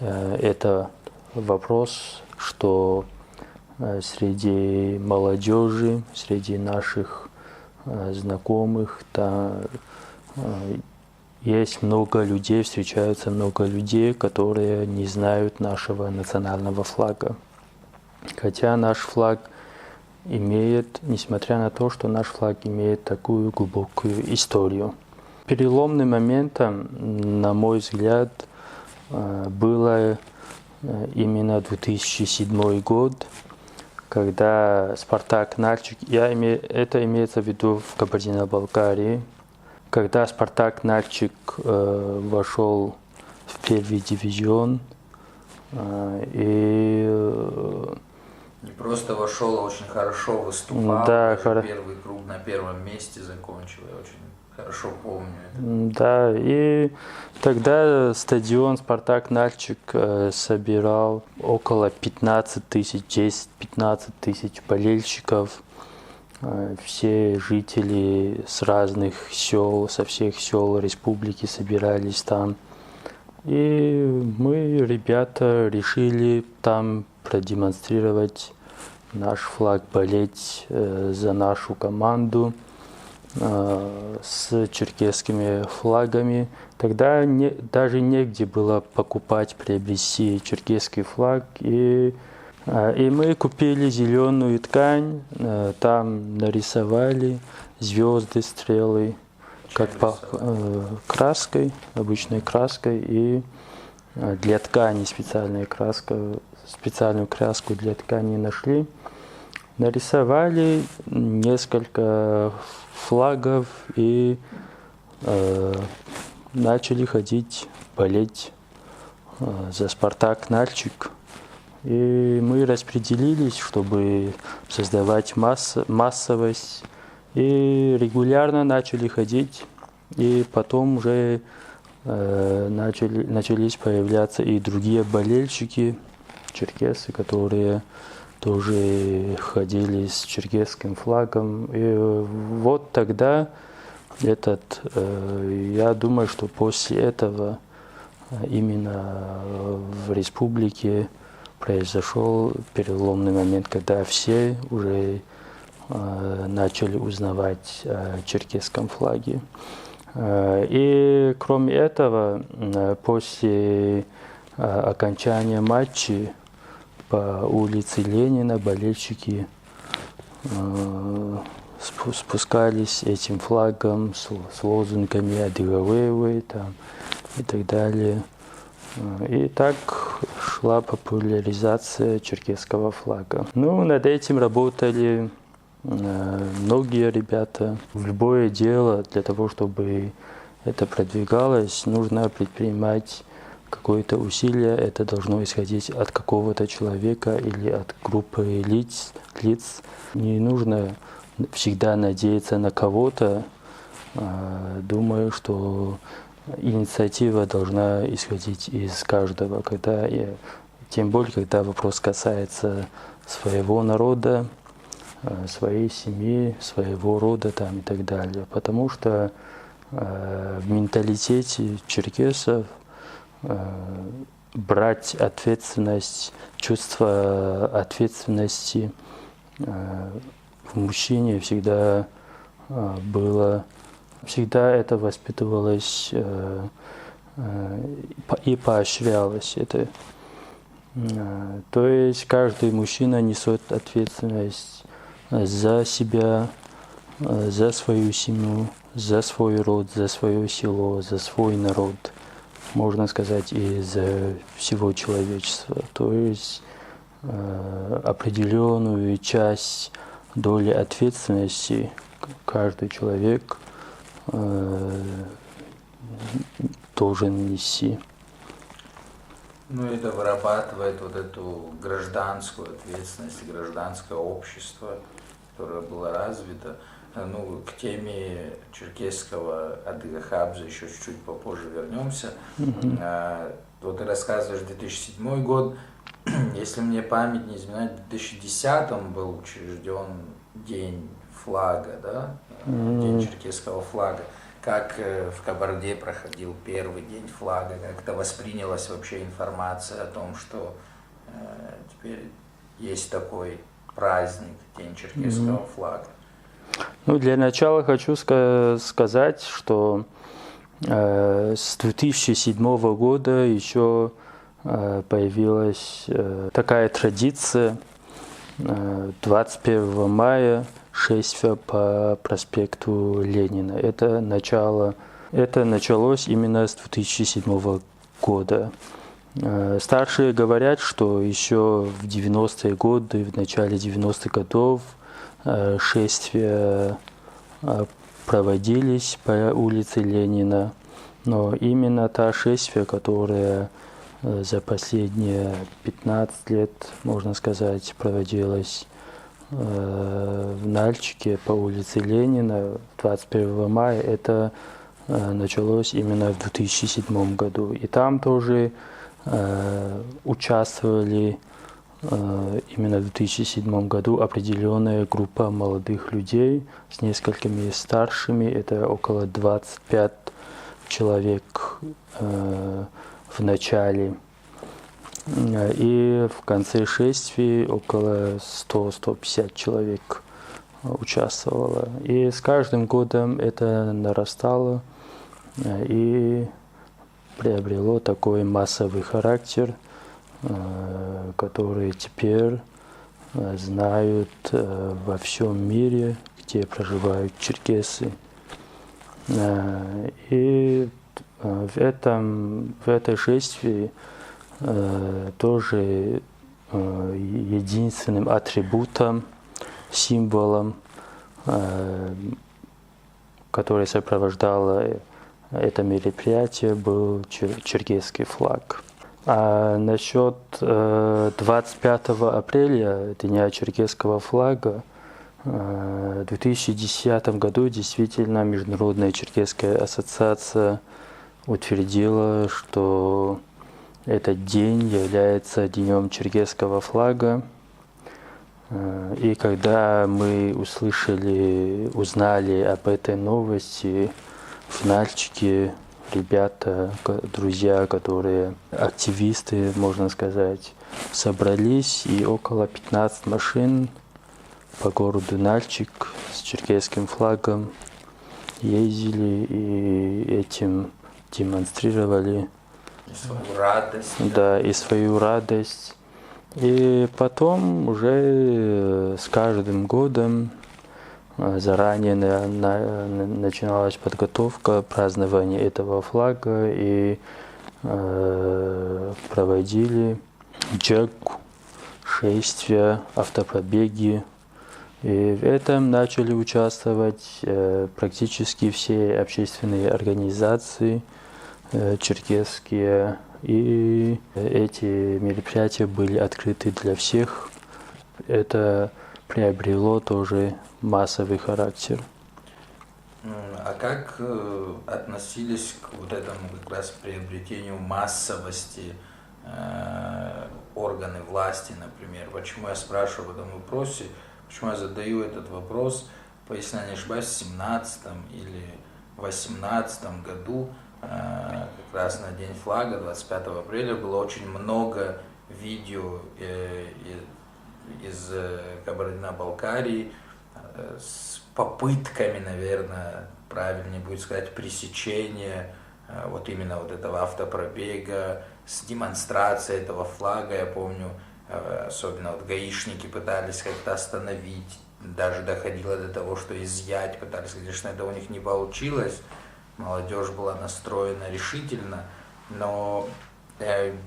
это вопрос, что среди молодежи, среди наших знакомых, есть много людей, встречаются много людей, которые не знают нашего национального флага. Хотя наш флаг имеет, несмотря на то, что наш флаг имеет такую глубокую историю. Переломным моментом, на мой взгляд, было именно 2007 год, когда Спартак Нальчик, это имеется в виду в Кабардино-Балкарии, когда Спартак Нальчик вошел в первый дивизион и не просто вошел, а очень хорошо выступал. Да, первый круг на первом месте закончил. Я очень хорошо помню это. Да, и тогда стадион Спартак Нальчик собирал около 15 тысяч, 10-15 тысяч болельщиков. Все жители с разных сел, со всех сел республики собирались там. И мы, ребята, решили там продемонстрировать наш флаг, болеть за нашу команду с черкесскими флагами. Тогда даже негде было покупать, приобрести черкесский флаг. И мы купили зеленую ткань, там нарисовали звезды, стрелы, как краской, обычной краской, и для ткани специальную краску для ткани нашли. Нарисовали несколько флагов и начали ходить, болеть за Спартак Нальчик. И мы распределились, чтобы создавать массовость. И регулярно начали ходить. И потом уже начались появляться и другие болельщики, черкесы, которые тоже ходили с черкесским флагом. И вот тогда я думаю, что после этого именно в республике произошел переломный момент, когда все уже начали узнавать о черкесском флаге. И кроме этого, после окончания матча по улице Ленина болельщики спускались этим флагом с лозунгами «Адыгавэвэ» там и так далее. И так шла популяризация черкесского флага. Ну, над этим работали многие ребята. В любое дело, для того, чтобы это продвигалось, нужно предпринимать какое-то усилие. Это должно исходить от какого-то человека или от группы лиц. Не нужно всегда надеяться на кого-то. Думаю, что инициатива должна исходить из каждого, тем более, когда вопрос касается своего народа, своей семьи, своего рода там, и так далее. Потому что в менталитете черкесов брать ответственность, чувство ответственности в мужчине всегда было, всегда это воспитывалось и поощрялось. Это, то есть каждый мужчина несет ответственность за себя, за свою семью, за свой род, за свое село, за свой народ, можно сказать, и за всего человечества. То есть определенную часть доли ответственности каждый человек должен нести. Ну, это вырабатывает вот эту гражданскую ответственность, гражданское общество, которое было развито. Ну, к теме черкесского Адыга-Хабза еще чуть-чуть попозже вернемся. Вот ты рассказываешь 2007 год. Если мне память не изменяет, в 2010 был учрежден День флага, да? День черкесского флага. Как в Кабарде проходил первый день флага, как это воспринялась вообще информация о том, что теперь есть такой праздник, День черкесского флага? Ну, для начала хочу сказать, что с 2007 года еще появилась такая традиция 21 мая шествие по проспекту Ленина. Это началось именно с 2007 года. Старшие говорят, что еще в 90-е годы, в начале 90-х годов шествия проводились по улице Ленина, но именно та шествие, которая за последние 15 лет, можно сказать, проводилась в Нальчике по улице Ленина 21 мая, это началось именно в 2007 году. И там тоже участвовали именно в 2007 году определенная группа молодых людей с несколькими старшими. Это около 25 человек в начале. И в конце шествия около 100-150 человек участвовало. И с каждым годом это нарастало и приобрело такой массовый характер, который теперь знают во всем мире, где проживают черкесы. И в этой шествии тоже единственным атрибутом, символом, который сопровождало это мероприятие, был черкесский флаг. А насчет 25 апреля, Дня черкесского флага, в 2010 году действительно Международная черкесская ассоциация утвердила, что этот день является Днем черкесского флага. И когда мы узнали об этой новости в Нальчике, ребята, друзья, которые активисты, можно сказать, собрались, и около 15 машин по городу Нальчик с черкесским флагом ездили и этим демонстрировали. И свою радость. Да, и свою радость. И потом уже с каждым годом заранее начиналась подготовка празднования этого флага, и проводили джегу, шествия, автопробеги. И в этом начали участвовать практически все общественные организации черкесские. И эти мероприятия были открыты для всех. Это приобрело тоже массовый характер. А как относились к вот этому как раз приобретению массовости органы власти, например? Почему я спрашиваю в этом вопросе? Почему я задаю этот вопрос? Если я не ошибаюсь, в 17 или 18 году, как раз на День флага, 25 апреля, было очень много видео из Кабардино-Балкарии с попытками, наверное, правильнее будет сказать, пресечения вот именно вот этого автопробега, с демонстрацией этого флага. Я помню, особенно вот гаишники пытались как-то остановить, даже доходило до того, что изъять пытались. Конечно, это у них не получилось, молодежь была настроена решительно, но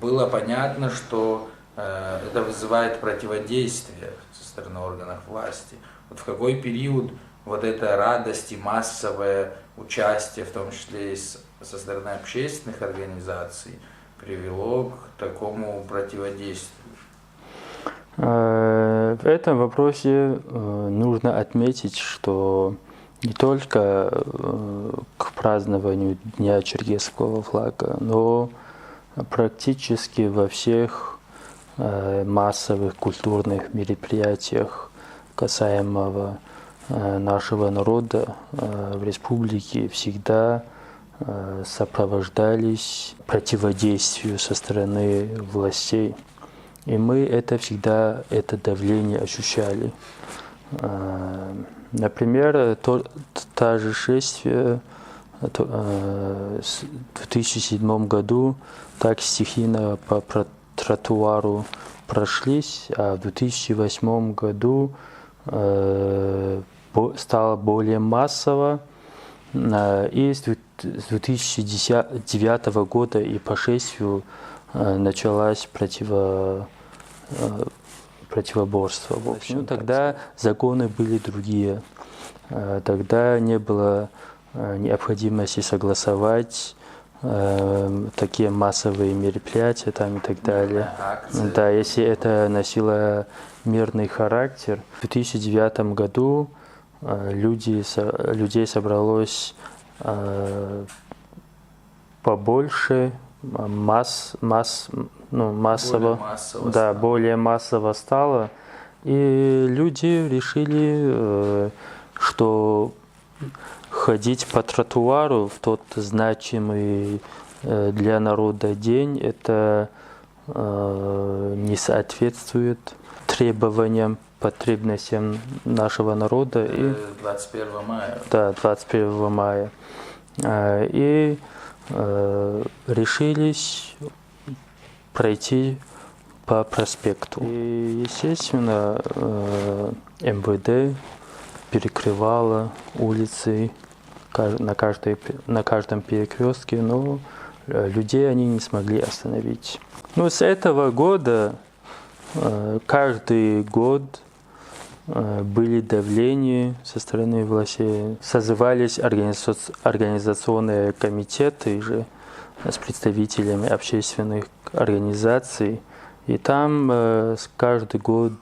было понятно, что это вызывает противодействие со стороны органов власти. Вот в какой период вот эта радость и массовое участие, в том числе и со стороны общественных организаций, привело к такому противодействию? В этом вопросе нужно отметить, что не только к празднованию Дня черкесского флага, но практически во всех массовых культурных мероприятиях касаемого нашего народа в республике всегда сопровождались противодействию со стороны властей. И мы всегда это давление ощущали. Например, та же шествие в 2007 году так стихийно по тротуару прошлись, а в 2008 году стало более массово. И с 2009 года и по шествию началось противоборство. В общем, тогда законы были другие. Тогда не было необходимости согласовать такие массовые мероприятия там и так далее. Да, если это носило мирный характер. В 2009 году людей собралось побольше, массово, более массово стало, и люди решили, что ходить по тротуару в тот значимый для народа день, это не соответствует требованиям, потребностям нашего народа. 21 мая. Да, 21 мая. И решились пройти по проспекту. И, естественно, МВД перекрывало улицы на каждом перекрестке, но людей они не смогли остановить. Но с этого года, каждый год были давления со стороны властей. Созывались организационные комитеты же с представителями общественных организаций. И там каждый год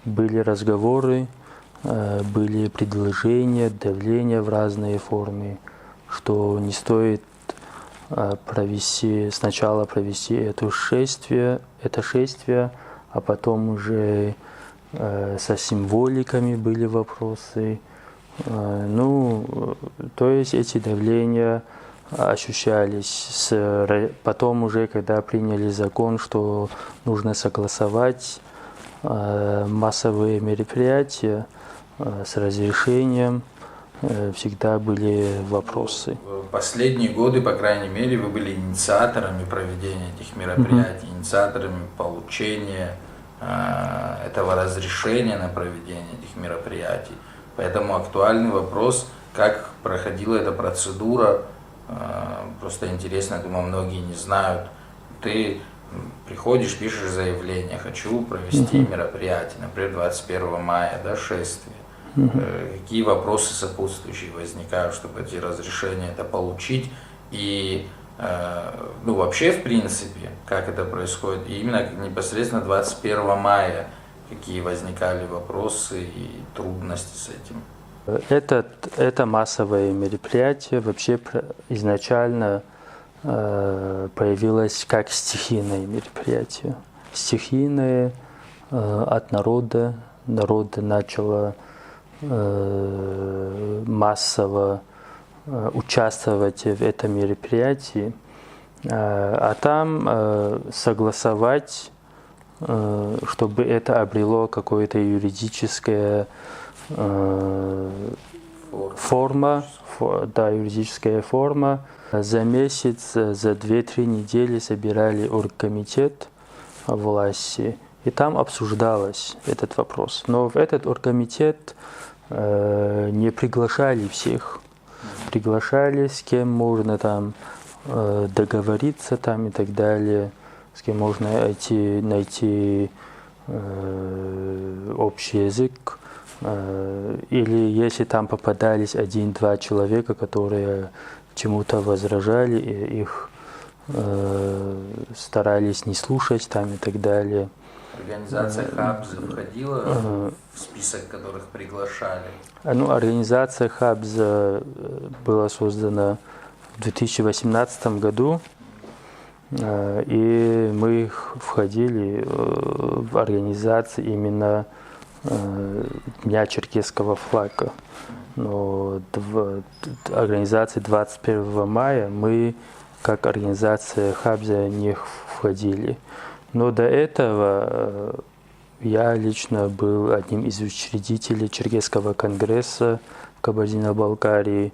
были разговоры, были предложения, давления в разные формы, что не стоит сначала провести это шествие, а потом уже со символиками были вопросы. То есть эти давления ощущались. Потом уже, когда приняли закон, что нужно согласовать массовые мероприятия с разрешением, всегда были вопросы. В последние годы, по крайней мере, вы были инициаторами проведения этих мероприятий, инициаторами получения этого разрешения на проведение этих мероприятий. Поэтому актуальный вопрос, как проходила эта процедура, просто интересно, думаю, многие не знают. Ты приходишь, пишешь заявление, хочу провести мероприятие, например, 21 мая, да, шествие. Какие вопросы сопутствующие возникают, чтобы эти разрешения это получить, и ну, вообще, в принципе, как это происходит, и именно непосредственно 21 мая, какие возникали вопросы и трудности с этим? Это массовое мероприятие вообще изначально появилось как стихийное мероприятие. Стихийное от народа. Народ начал массово участвовать в этом мероприятии, а там согласовать, чтобы это обрело какое-то юридическое юридическая форма. За месяц, за 2-3 недели собирали оргкомитет власти, и там обсуждалось этот вопрос. Но в этот оргкомитет не приглашали всех. Приглашали, с кем можно там договориться там и так далее, с кем можно найти общий язык. Или если там попадались 1-2 человека, которые чему-то возражали, и их старались не слушать там и так далее. Организация Хабза входила в список, которых приглашали? Ну, организация Хабза была создана в 2018 году, и мы входили в организацию именно Дня черкесского флага. Но в организации 21 мая мы, как организация Хабза, не входили. Но до этого я лично был одним из учредителей Черкесского конгресса в Кабардино-Балкарии.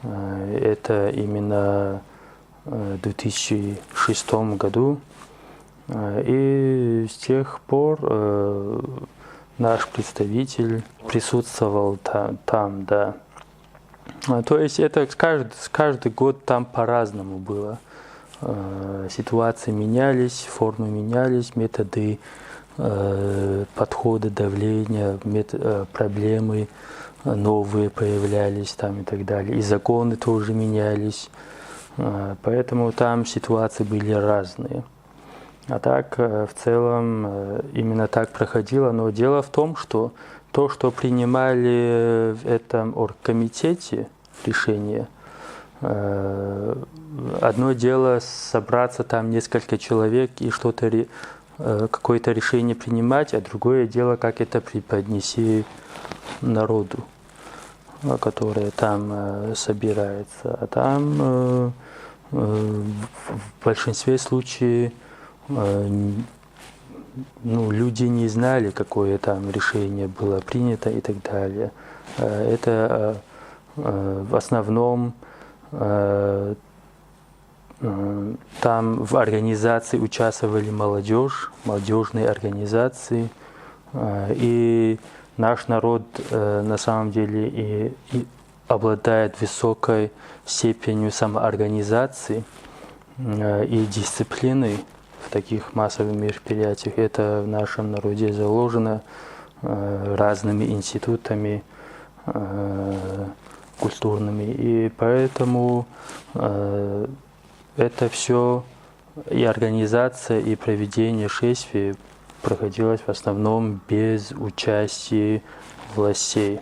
Это именно в 2006 году. И с тех пор наш представитель присутствовал там, да. То есть это каждый год там по-разному было. Ситуации менялись, формы менялись, методы, подходы, давления, проблемы новые появлялись там и так далее. И законы тоже менялись. Поэтому там ситуации были разные. А так, в целом, именно так проходило. Но дело в том, что то, что принимали в этом оргкомитете решение, одно дело собраться там несколько человек и какое-то решение принимать, а другое дело, как это преподнести народу, который там собирается. А там в большинстве случаев люди не знали, какое там решение было принято и так далее. Это в основном там в организации участвовали молодежные организации, и наш народ на самом деле и обладает высокой степенью самоорганизации и дисциплины в таких массовых мероприятиях. Это в нашем народе заложено разными институтами культурными, и поэтому это все и организация, и проведение шествий проходилось в основном без участия властей.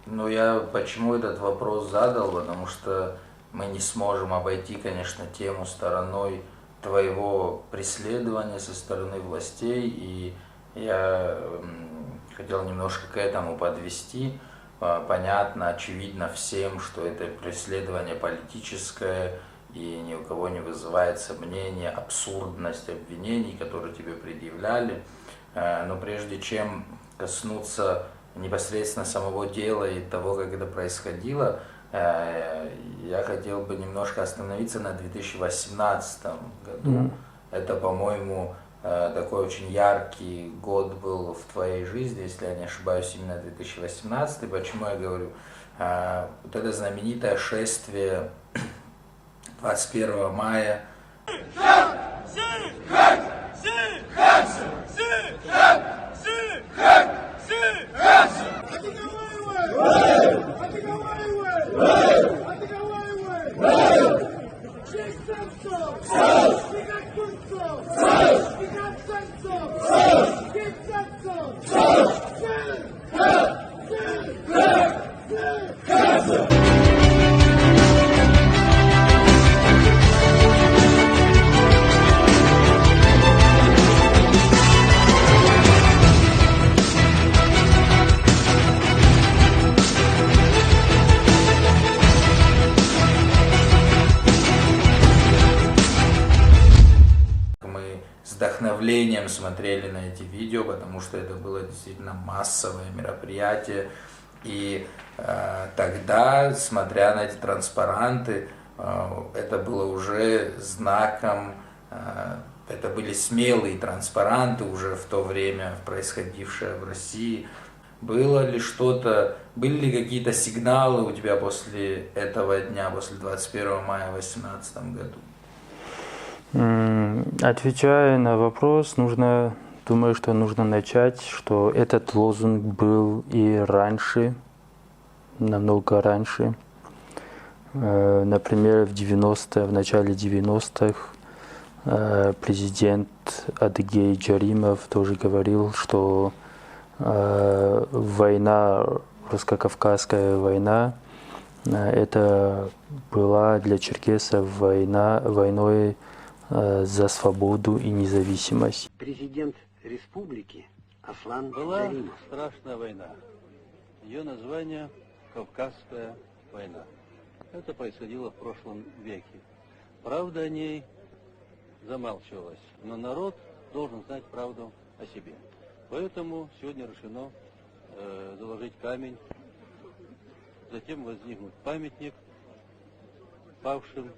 Ну, я почему этот вопрос задал, потому что мы не сможем обойти, конечно, тему стороной твоего преследования со стороны властей, и я хотел немножко к этому подвести. понятно, очевидно всем, что это преследование политическое, и ни у кого не вызывает сомнения абсурдность обвинений, которые тебе предъявляли. Но прежде чем коснуться непосредственно самого дела и того, как это происходило, я хотел бы немножко остановиться на 2018 году. Это, по-моему, такой очень яркий год был в твоей жизни, если я не ошибаюсь, именно 2018. Почему я говорю? Вот это знаменитое шествие 21 мая. С вдохновлением смотрели на эти видео, потому что это было действительно массовое мероприятие. И тогда, смотря на эти транспаранты, это было уже знаком, это были смелые транспаранты уже в то время, происходившее в России. Было ли что-то, были ли какие-то сигналы у тебя после этого дня, после 21 мая в 2018 году? Отвечая на вопрос, думаю, что нужно начать, что этот лозунг был и раньше, намного раньше. Например, в начале 90-х президент Адыгей Джаримов тоже говорил, что война, русско-кавказская война, это была для черкесов войной за свободу и независимость. Президент республики Аслан Была Каримов. страшная война. Ее название Кавказская война. Это происходило в прошлом веке. Правда о ней замалчивалась, но народ должен знать правду о себе. Поэтому сегодня решено заложить камень, затем возникнет памятник павшим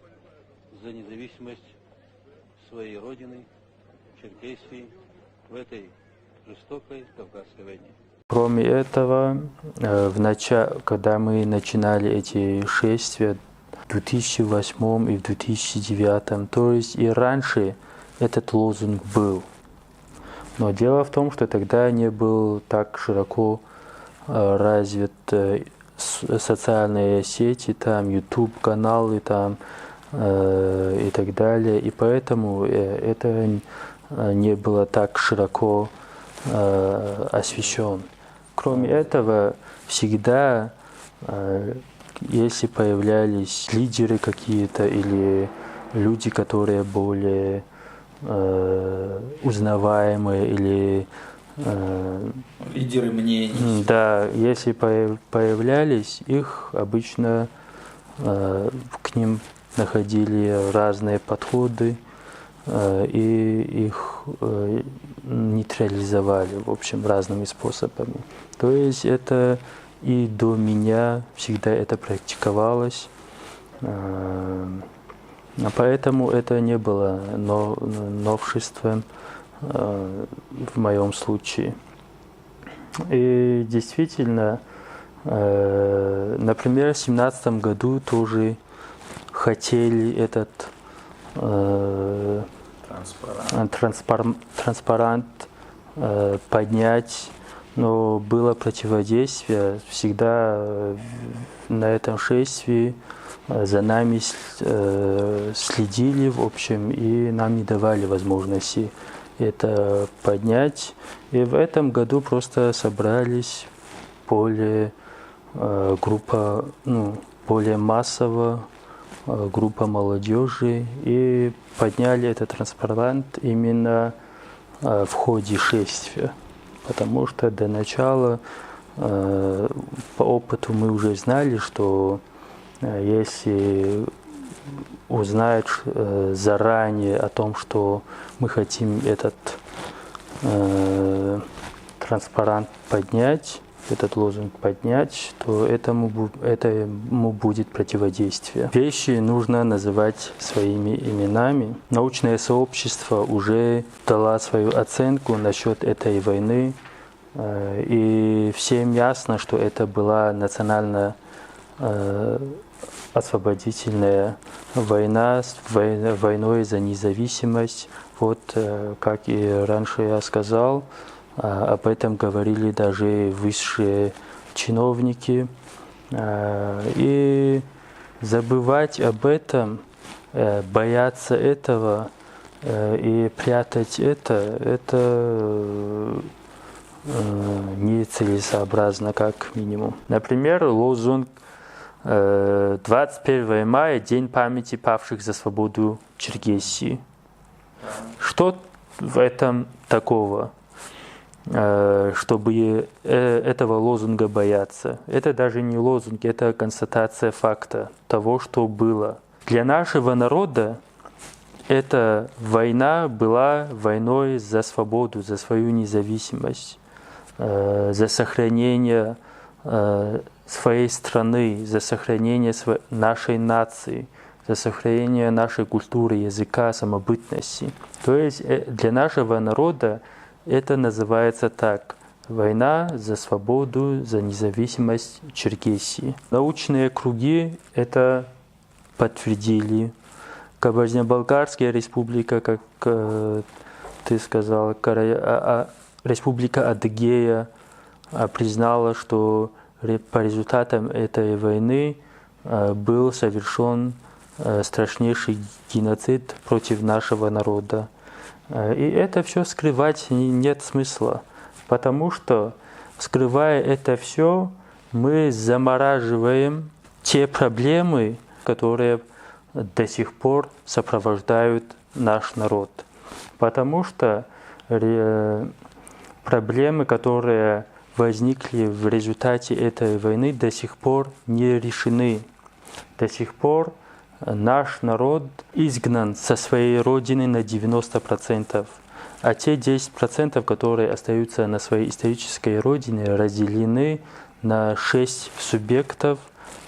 за независимость своей родины, Черкесии, в этой жестокой Кавказской войне. Кроме этого, когда мы начинали эти шествия в 2008 и в 2009, то есть и раньше этот лозунг был. Но дело в том, что тогда не был так широко развит социальные сети, там YouTube-каналы, там и так далее, и поэтому это не было так широко освещен. Кроме этого, всегда, если появлялись лидеры какие-то или люди, которые более узнаваемые или Лидеры мнений. да, если появлялись, их обычно к ним находили разные подходы и их нейтрализовали, в общем, разными способами. То есть это и до меня всегда это практиковалось, поэтому это не было новшеством в моем случае. И действительно, например, в 2017 году тоже хотели этот транспарант поднять, но было противодействие. Всегда на этом шествии за нами следили, в общем, и нам не давали возможности это поднять. И в этом году просто собрались более массово, группа молодежи, и подняли этот транспарант именно в ходе шествия, потому что до начала по опыту мы уже знали, что если узнать заранее о том, что мы хотим этот транспарант поднять, этот лозунг поднять, то этому будет противодействие. Вещи нужно называть своими именами. Научное сообщество уже дало свою оценку насчет этой войны, и всем ясно, что это была национальная освободительная война, войной за независимость. Вот, как и раньше я сказал, об этом говорили даже высшие чиновники. И забывать об этом, бояться этого и прятать это нецелесообразно, как минимум. Например, лозунг 21 мая – День памяти павших за свободу Черкесии. Что в этом такого, чтобы этого лозунга бояться? Это даже не лозунг, это констатация факта того, что было. Для нашего народа эта война была войной за свободу, за свою независимость, за сохранение своей страны, за сохранение нашей нации, за сохранение нашей культуры, языка, самобытности. То есть для нашего народа это называется так: война за свободу, за независимость Черкесии. Научные круги это подтвердили. Кабардино-Балкарская республика, как ты сказал, республика Адыгея признала, что по результатам этой войны был совершен страшнейший геноцид против нашего народа. И это все скрывать нет смысла, потому что, скрывая это все, мы замораживаем те проблемы, которые до сих пор сопровождают наш народ. Потому что проблемы, которые возникли в результате этой войны, до сих пор не решены. До сих пор наш народ изгнан со своей родины на 90%, а те 10%, которые остаются на своей исторической родине, разделены на 6 субъектов,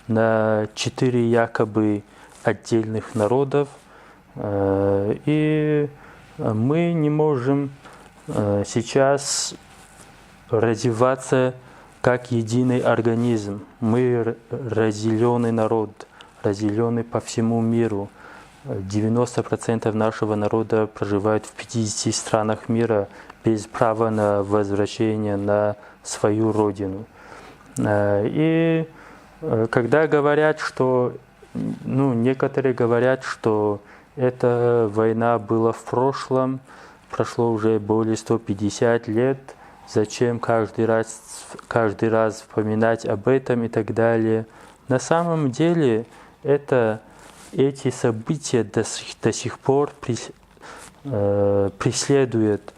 на 4 якобы отдельных народов, и мы не можем сейчас развиваться как единый организм. Мы разделенный народ, разделенный по всему миру. 90% нашего народа проживают в 50 странах мира без права на возвращение на свою родину. И когда говорят, что, некоторые говорят, что эта война была в прошлом, прошло уже более 150 лет, зачем каждый раз вспоминать об этом и так далее. На самом деле эти события до сих пор преследуют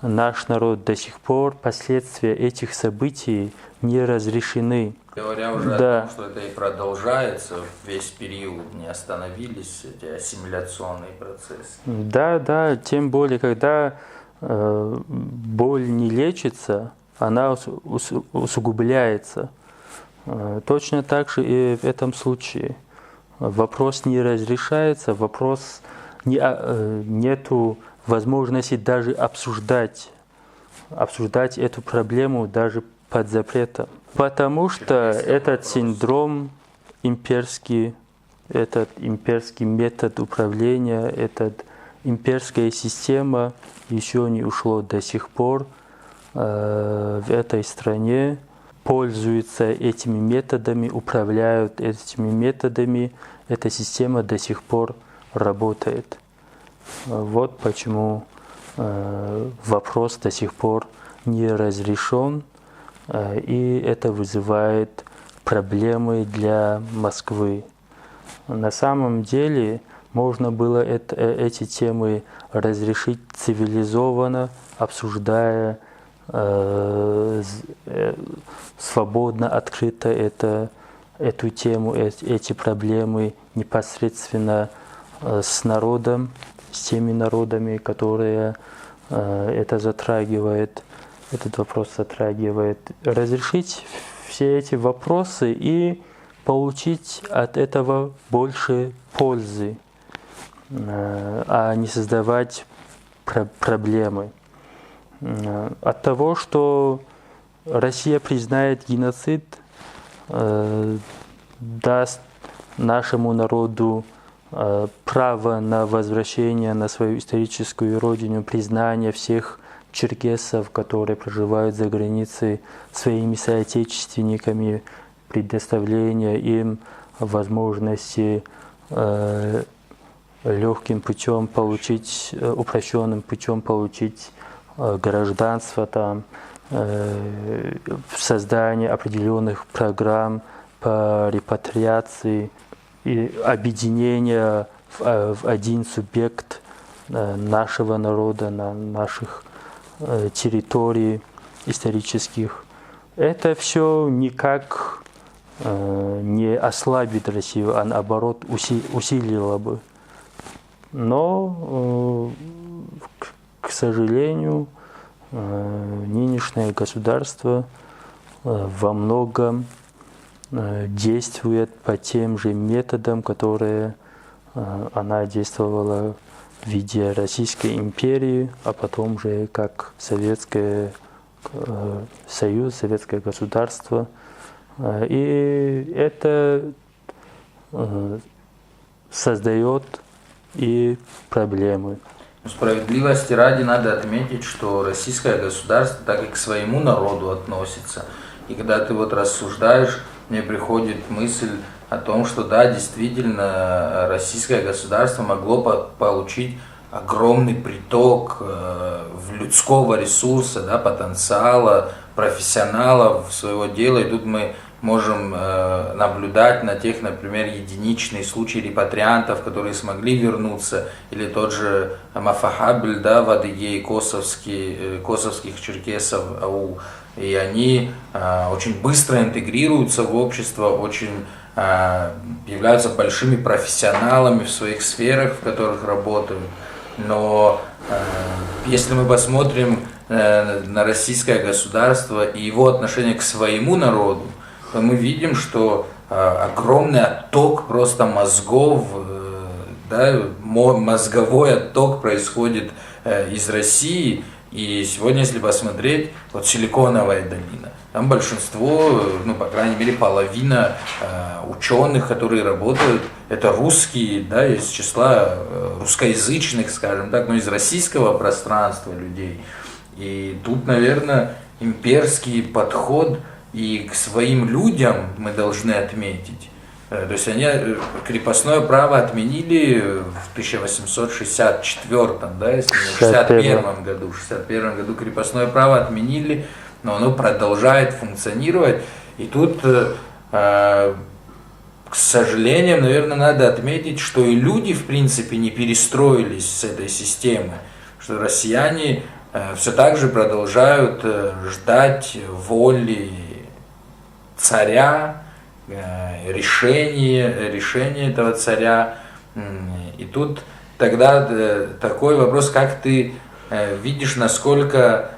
наш народ, до сих пор последствия этих событий не разрешены. Говоря уже о том, что это и продолжается, весь период не остановились эти ассимиляционные процессы. Да, тем более, когда боль не лечится, она усугубляется. Точно так же и в этом случае. Вопрос не разрешается, нету возможности даже обсуждать эту проблему даже под запретом. Потому что этот синдром имперский, этот имперский метод управления, эта имперская система еще не ушло до сих пор в этой стране. Пользуются этими методами, управляют этими методами. Эта система до сих пор работает. Вот почему вопрос до сих пор не разрешен, и это вызывает проблемы для Москвы. На самом деле можно было эти темы разрешить цивилизованно, обсуждая свободно, открыто эту тему, эти проблемы непосредственно с народом, с теми народами, которые это затрагивает, этот вопрос затрагивает. Разрешить все эти вопросы и получить от этого больше пользы, а не создавать проблемы. От того, что Россия признает геноцид, даст нашему народу право на возвращение на свою историческую родину, признание всех черкесов, которые проживают за границей, своими соотечественниками, предоставление им возможности легким путем получить, упрощенным путем получить гражданство, там, создание определенных программ по репатриации и объединение в один субъект нашего народа на наших территориях исторических. Это все никак не ослабит Россию, а наоборот усилило бы. Но, к сожалению, нынешнее государство во многом действует по тем же методам, которые она действовала в виде Российской империи, а потом же как Советский Союз, Советское государство. И это создает и проблемы. Справедливости ради надо отметить, что российское государство так и к своему народу относится. И когда ты вот рассуждаешь, мне приходит мысль о том, что да, действительно, российское государство могло получить огромный приток людского ресурса, да, потенциала, профессионалов своего дела. И тут мы можем наблюдать на тех, например, единичные случаи репатриантов, которые смогли вернуться, или тот же Мафахабль, да, в Адыгее, косовских черкесов, и они очень быстро интегрируются в общество, очень являются большими профессионалами в своих сферах, в которых работают. Но если мы посмотрим на российское государство и его отношение к своему народу, то мы видим, что огромный отток просто мозгов, да, мозговой отток происходит из России. И сегодня, если посмотреть, вот Силиконовая долина, там большинство, ну, по крайней мере, половина ученых, которые работают, это русские, да, из числа русскоязычных, скажем так, но из российского пространства людей. И тут, наверное, имперский подход и к своим людям мы должны отметить. То есть они крепостное право отменили в 1864, да, если не в 61 году. В 61 году крепостное право отменили, но оно продолжает функционировать. И тут, к сожалению, наверное, надо отметить, что и люди, в принципе, не перестроились с этой системы, что россияне все так же продолжают ждать воли царя, решение этого царя. И тут тогда такой вопрос, как ты видишь, насколько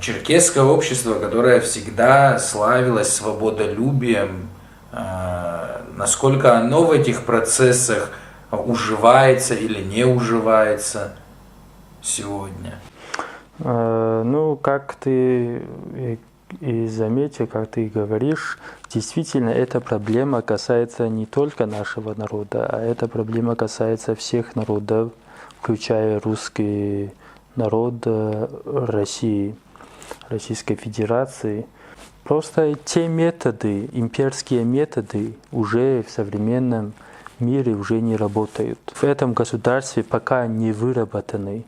черкесское общество, которое всегда славилось свободолюбием, насколько оно в этих процессах уживается или не уживается сегодня? Ну, как ты и заметил, как ты говоришь, действительно, эта проблема касается не только нашего народа, а эта проблема касается всех народов, включая русский народ России, Российской Федерации. Просто те методы, имперские методы уже в современном мире уже не работают. В этом государстве пока не выработаны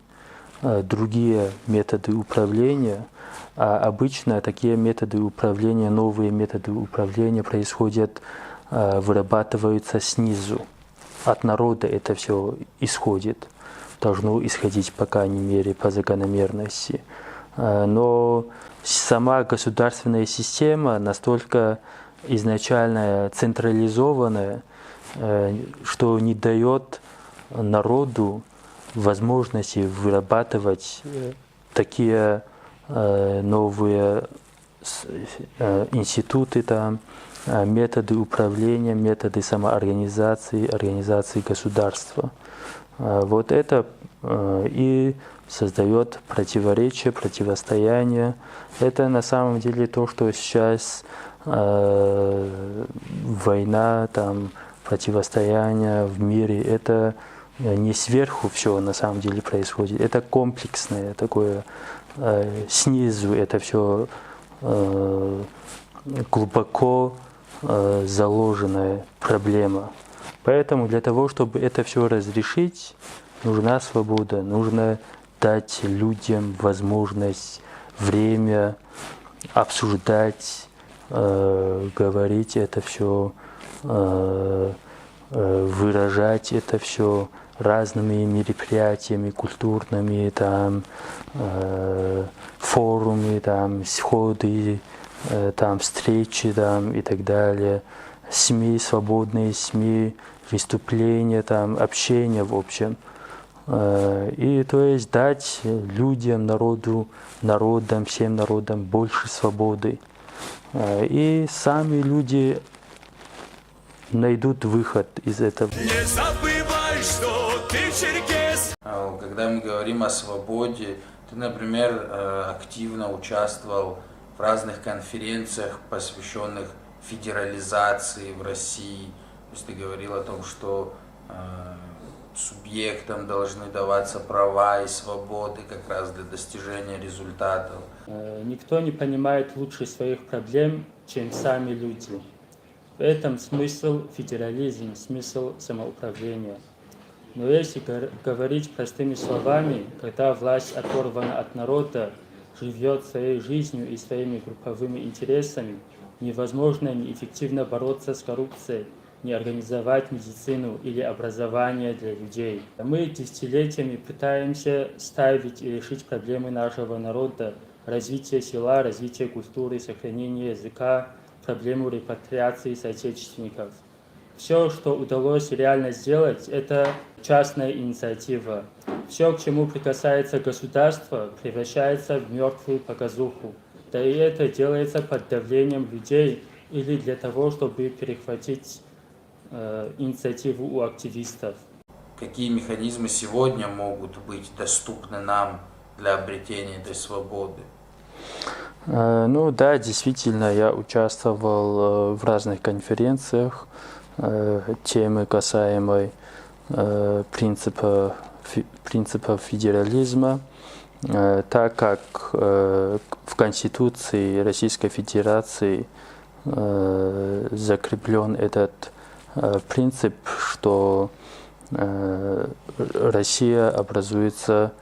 другие методы управления, а обычно такие методы управления, новые методы управления происходят, вырабатываются снизу. От народа это все исходит, должно исходить, по крайней мере, по закономерности. но сама государственная система настолько изначально централизованная, что не дает народу возможности вырабатывать такие новые институты, там, методы управления, методы самоорганизации, организации государства. Вот это и создает противоречие, противостояние. Это на самом деле то, что сейчас война, там, противостояние в мире, это не сверху все на самом деле происходит, это комплексное такое, снизу это все глубоко заложенная проблема. Поэтому для того, чтобы это все разрешить, нужна свобода, нужно дать людям возможность, время обсуждать, говорить это все, выражать это все разными мероприятиями культурными, там, форумы, там, сходы, там, встречи там, и так далее, СМИ, свободные СМИ, выступления, там, общение в общем. И то есть дать людям, народам, всем народам больше свободы. И сами люди найдут выход из этого. Не забывай, что ты черкес. Когда мы говорим о свободе, ты, например, активно участвовал в разных конференциях, посвященных федерализации в России. То есть ты говорил о том, что субъектам должны даваться права и свободы как раз для достижения результатов. Никто не понимает лучше своих проблем, чем сами люди. В этом смысл федерализм, смысл самоуправления. Но если говорить простыми словами, когда власть оторвана от народа, живет своей жизнью и своими групповыми интересами, невозможно неэффективно бороться с коррупцией, не организовать медицину или образование для людей. Мы десятилетиями пытаемся ставить и решить проблемы нашего народа, развитие села, развитие культуры, сохранение языка, проблему репатриации соотечественников. Все, что удалось реально сделать, это частная инициатива. Все, к чему прикасается государство, превращается в мертвую показуху. Да и это делается под давлением людей или для того, чтобы перехватить инициативу у активистов. Какие механизмы сегодня могут быть доступны нам для обретения этой свободы? Ну да, действительно, я участвовал в разных конференциях, темы касаемой принципов федерализма, так как в Конституции Российской Федерации закреплен этот принцип, что Россия образуется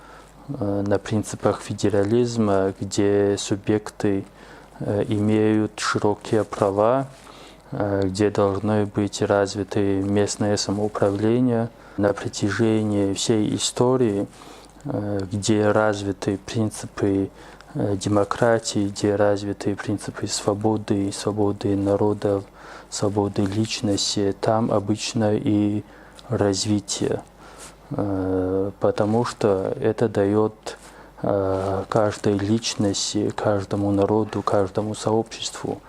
на принципах федерализма, где субъекты имеют широкие права, где должны быть развиты местное самоуправление. На протяжении всей истории, где развиты принципы демократии, где развиты принципы свободы, свободы народов, свободы личности, там обычно и развитие. Потому что это дает каждой личности, каждому народу, каждому сообществу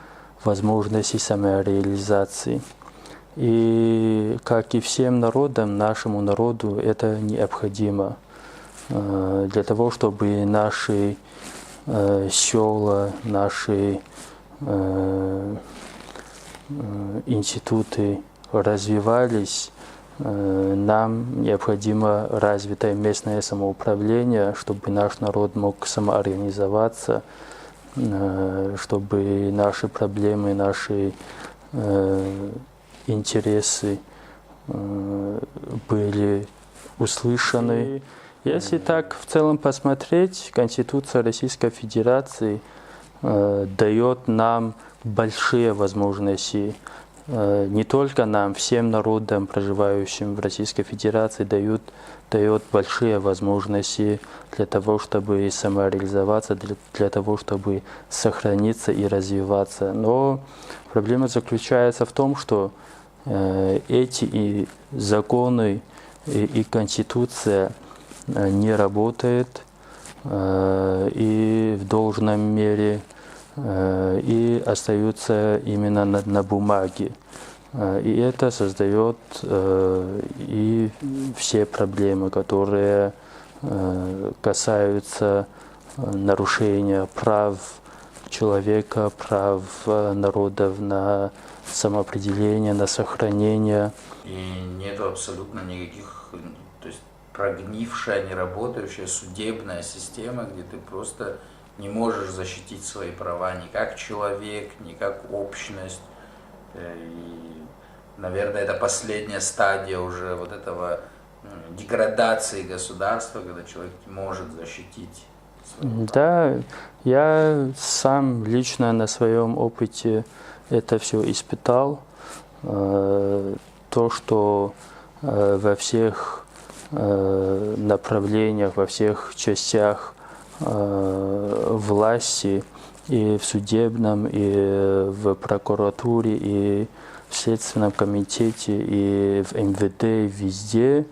возможности самореализации. И как и всем народам, нашему народу это необходимо для того, чтобы наши села, наши институты развивались. Нам необходимо развитое местное самоуправление, чтобы наш народ мог самоорганизоваться, чтобы наши проблемы, наши интересы были услышаны. Если так в целом посмотреть, Конституция Российской Федерации дает нам большие возможности не только нам, всем народам, проживающим в Российской Федерации, дает большие возможности для того, чтобы самореализоваться, для того, чтобы сохраниться и развиваться. Но проблема заключается в том, что эти и законы, и Конституция не работают и в должном мере и остаются именно на бумаге. И это создает и все проблемы, которые касаются нарушения прав человека, прав народов на самоопределение, на сохранение. И нет абсолютно никаких, то есть прогнившая, неработающая судебная система, где ты просто не можешь защитить свои права ни как человек, ни как общность. И, наверное, это последняя стадия уже вот этого деградации государства, когда человек не может защитить свои права. Да, я сам лично на своем опыте это все испытал. То, что во всех направлениях, во всех частях власти, и в судебном, и в прокуратуре, и в Следственном комитете, и в МВД, везде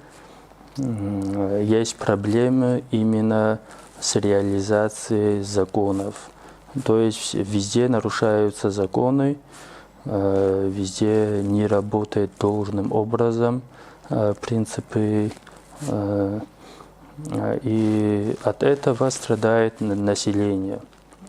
есть проблемы именно с реализацией законов. То есть везде нарушаются законы, везде не работает должным образом принципы, и от этого страдает население.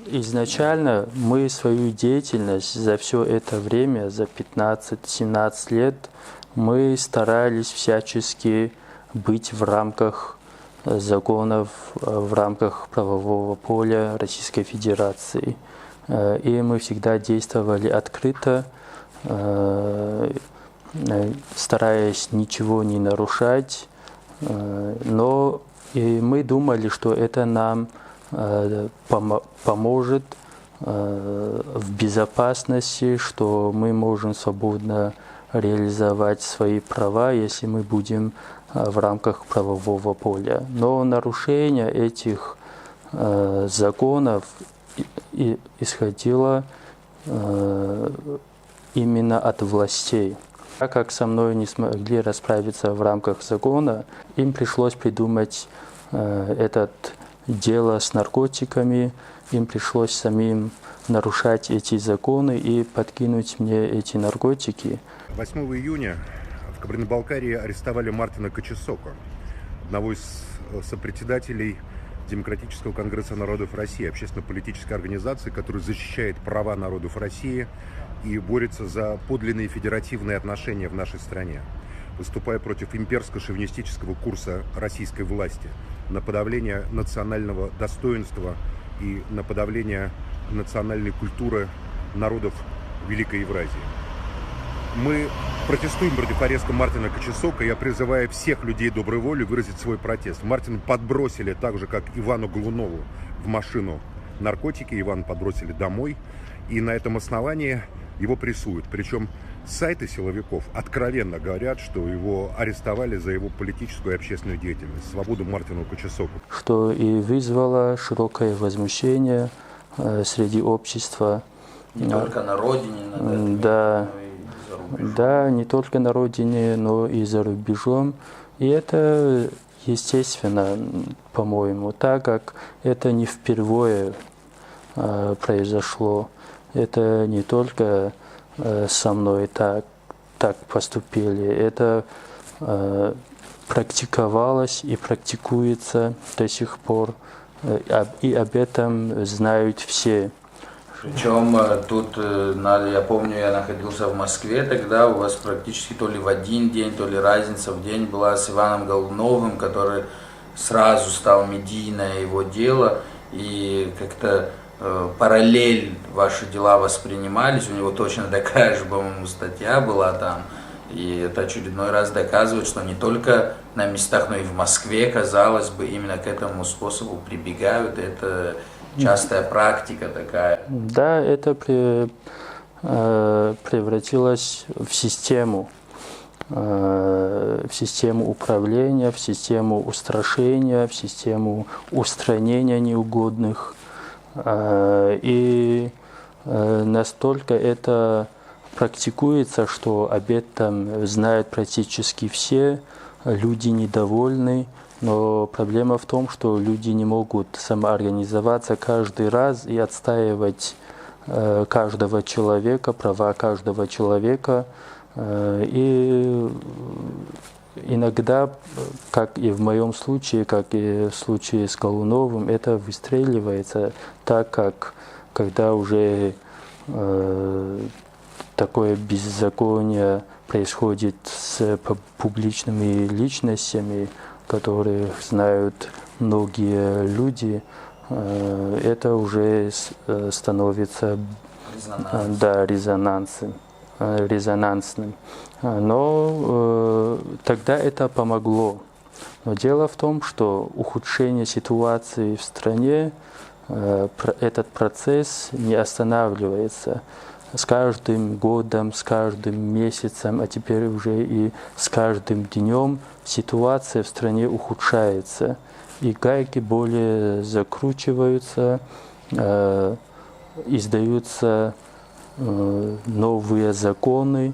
Изначально мы свою деятельность за все это время, за 15-17 лет, мы старались всячески быть в рамках законов, в рамках правового поля Российской Федерации. И мы всегда действовали открыто, стараясь ничего не нарушать, но и мы думали, что это нам поможет в безопасности, что мы можем свободно реализовать свои права, если мы будем в рамках правового поля. Но нарушение этих законов исходило именно от властей. Так как со мной не смогли расправиться в рамках закона, им пришлось придумать это дело с наркотиками, им пришлось самим нарушать эти законы и подкинуть мне эти наркотики. 8 июня в Кабардино-Балкарии арестовали Мартина Кочесока, одного из сопредседателей Демократического конгресса народов России, общественно-политической организации, которая защищает права народов России и борется за подлинные федеративные отношения в нашей стране, выступая против имперско-шовинистического курса российской власти на подавление национального достоинства и на подавление национальной культуры народов Великой Евразии. Мы протестуем против ареста Мартина Кочесока. Я призываю всех людей доброй воли выразить свой протест. Мартина подбросили так же, как Ивану Голунову, в машину наркотики. Ивана подбросили домой. И на этом основании его прессуют. Причем сайты силовиков откровенно говорят, что его арестовали за его политическую и общественную деятельность. Свободу Мартину Кочесоку. Что и вызвало широкое возмущение среди общества. Не только на родине, да, да, не только на родине, но и за рубежом. И это естественно, по-моему, так как это не впервые произошло. Это не только со мной так поступили. Это практиковалось и практикуется до сих пор. И об этом знают все. Причем тут, я помню, я находился в Москве тогда, у вас практически то ли в один день, то ли разница в день была с Иваном Голуновым, который сразу стал медийное его дело, и как-то параллель ваши дела воспринимались, у него точно такая же, по-моему, статья была там, и это очередной раз доказывает, что не только на местах, но и в Москве, казалось бы, именно к этому способу прибегают, это частая практика такая. Да, это превратилась в систему управления, в систему устрашения, в систему устранения неугодных. И настолько это практикуется, что об этом знают практически все, люди недовольны, но проблема в том, что люди не могут самоорганизоваться каждый раз и отстаивать каждого человека, права каждого человека. И иногда, как и в моем случае, как и в случае с Голуновым, это выстреливается, так как когда уже такое беззаконие происходит с публичными личностями, которых знают многие люди, это уже становится резонансным. Но тогда это помогло. Но дело в том, что ухудшение ситуации в стране, этот процесс не останавливается. С каждым годом, с каждым месяцем, а теперь уже и с каждым днем ситуация в стране ухудшается. И гайки более закручиваются, издаются новые законы,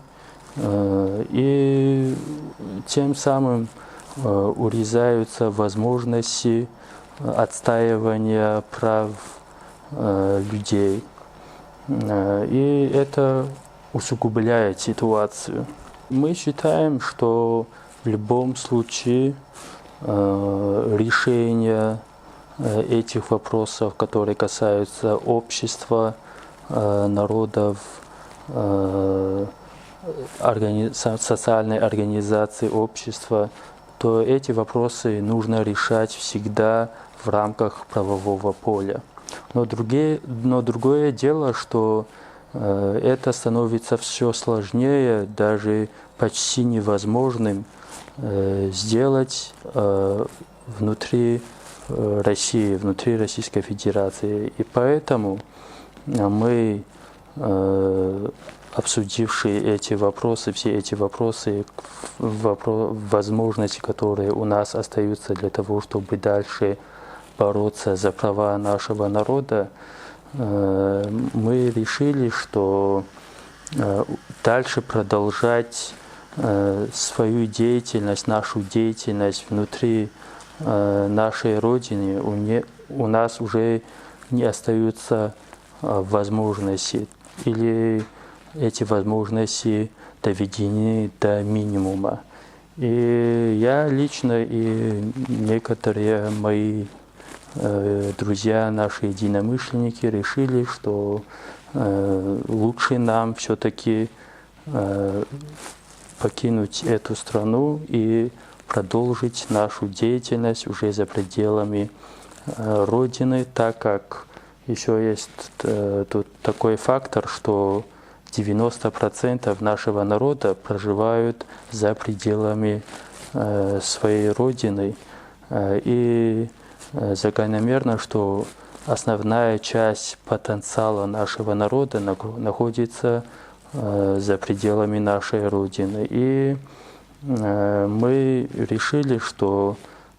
и тем самым урезаются возможности отстаивания прав людей. И это усугубляет ситуацию. Мы считаем, что в любом случае решение этих вопросов, которые касаются общества, народов, социальной организации общества, то эти вопросы нужно решать всегда в рамках правового поля. Но другое дело, что это становится все сложнее, даже почти невозможным сделать внутри России, внутри Российской Федерации. И поэтому мы, обсудившие эти вопросы, все эти вопросы, возможности, которые у нас остаются для того, чтобы дальше бороться за права нашего народа, мы решили, что дальше продолжать свою деятельность, нашу деятельность внутри нашей Родины, у нас уже не остаются возможности, или эти возможности доведены до минимума. И я лично и некоторые мои друзья, наши единомышленники решили, что лучше нам все-таки покинуть эту страну и продолжить нашу деятельность уже за пределами Родины, так как еще есть тут такой фактор, что 90% нашего народа проживают за пределами своей Родины. И закономерно, что основная часть потенциала нашего народа находится за пределами нашей Родины. И мы решили, что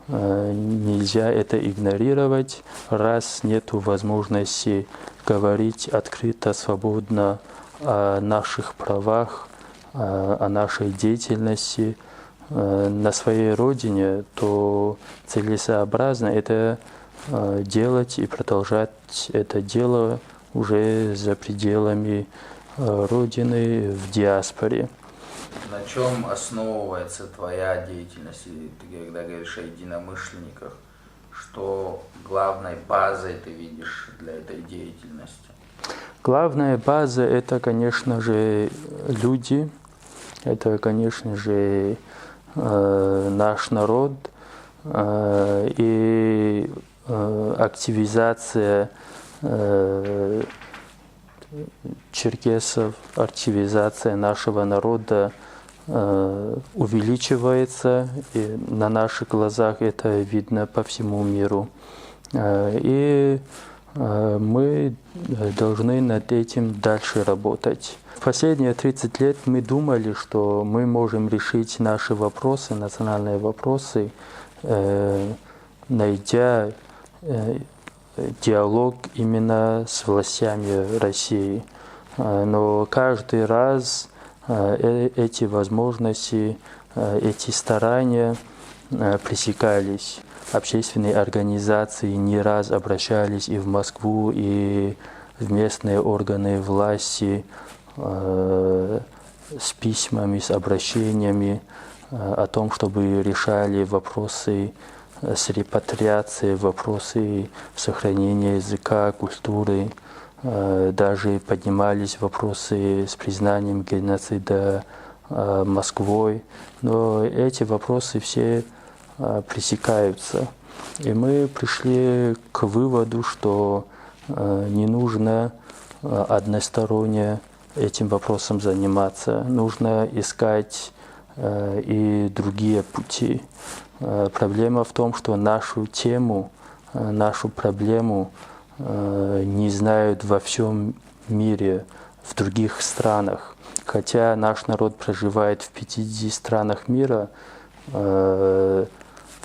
нельзя это игнорировать, раз нет возможности говорить открыто, свободно о наших правах, о нашей деятельности на своей родине, то целесообразно это делать и продолжать это дело уже за пределами Родины, в диаспоре. На чем основывается твоя деятельность? Ты когда говоришь о единомышленниках, что главной базой ты видишь для этой деятельности? Главная база – это, конечно же, люди, это, конечно же, наш народ и активизация черкесов, активизация нашего народа увеличивается, и на наших глазах это видно по всему миру. И мы должны над этим дальше работать. В последние 30 лет мы думали, что мы можем решить наши вопросы, национальные вопросы, найдя диалог именно с властями России. Но каждый раз эти возможности, эти старания пресекались. Общественные организации не раз обращались и в Москву, и в местные органы власти с письмами, с обращениями о том, чтобы решали вопросы с репатриацией, вопросы сохранения языка, культуры. Даже поднимались вопросы с признанием геноцида Москвой. Но эти вопросы все пресекаются. И мы пришли к выводу, что не нужно односторонне этим вопросом заниматься. Нужно искать и другие пути. Проблема в том, что нашу тему, нашу проблему не знают во всем мире, в других странах. Хотя наш народ проживает в 50 странах мира, в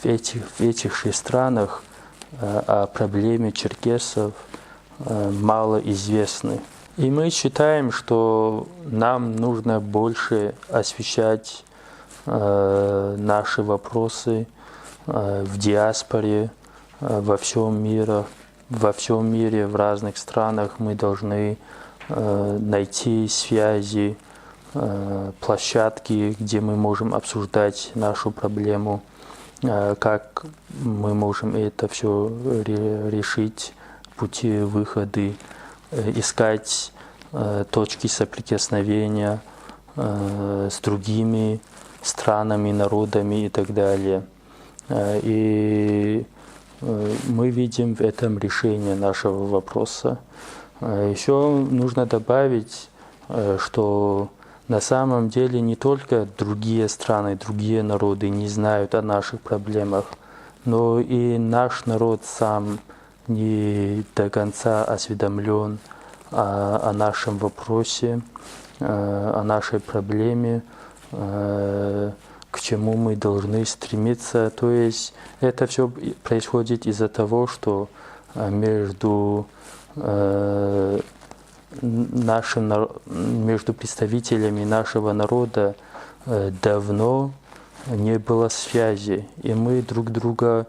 этих 6 странах о проблеме черкесов мало известны. И мы считаем, что нам нужно больше освещать наши вопросы в диаспоре, во всем мире, в разных странах. Мы должны найти связи, площадки, где мы можем обсуждать нашу проблему, как мы можем это все решить, пути выхода, искать точки соприкосновения с другими странами, народами и так далее. И мы видим в этом решение нашего вопроса. Еще нужно добавить, что на самом деле не только другие страны, другие народы не знают о наших проблемах, но и наш народ сам не до конца осведомлен о нашем вопросе, о нашей проблеме, к чему мы должны стремиться. То есть это все происходит из-за того, что между представителями нашего народа давно не было связи, и мы друг друга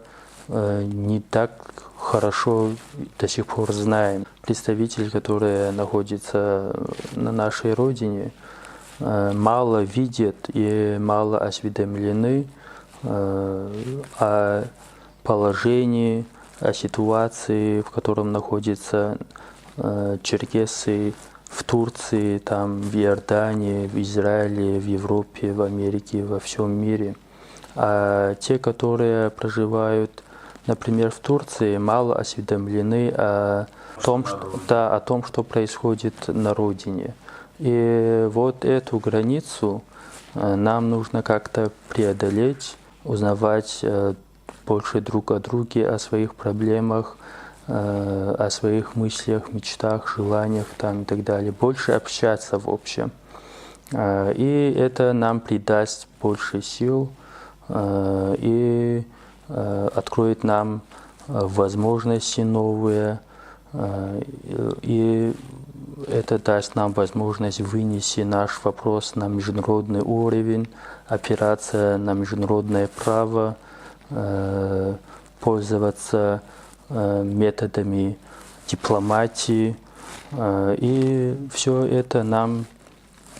не так хорошо до сих пор знаем. Представители, которые находятся на нашей родине, мало видят и мало осведомлены о положении, о ситуации, в котором находятся черкесы в Турции, там, в Иордании, в Израиле, в Европе, в Америке, во всем мире. А те, которые проживают, например, в Турции, мало осведомлены о том, что происходит на родине. И вот эту границу нам нужно как-то преодолеть, узнавать больше друг о друге, о своих проблемах, о своих мыслях, мечтах, желаниях там, и так далее. Больше общаться в общем. И это нам придаст больше сил и откроет нам возможности новые. И это даст нам возможность вынести наш вопрос на международный уровень, опираться на международное право, пользоваться методами дипломатии. И все это нам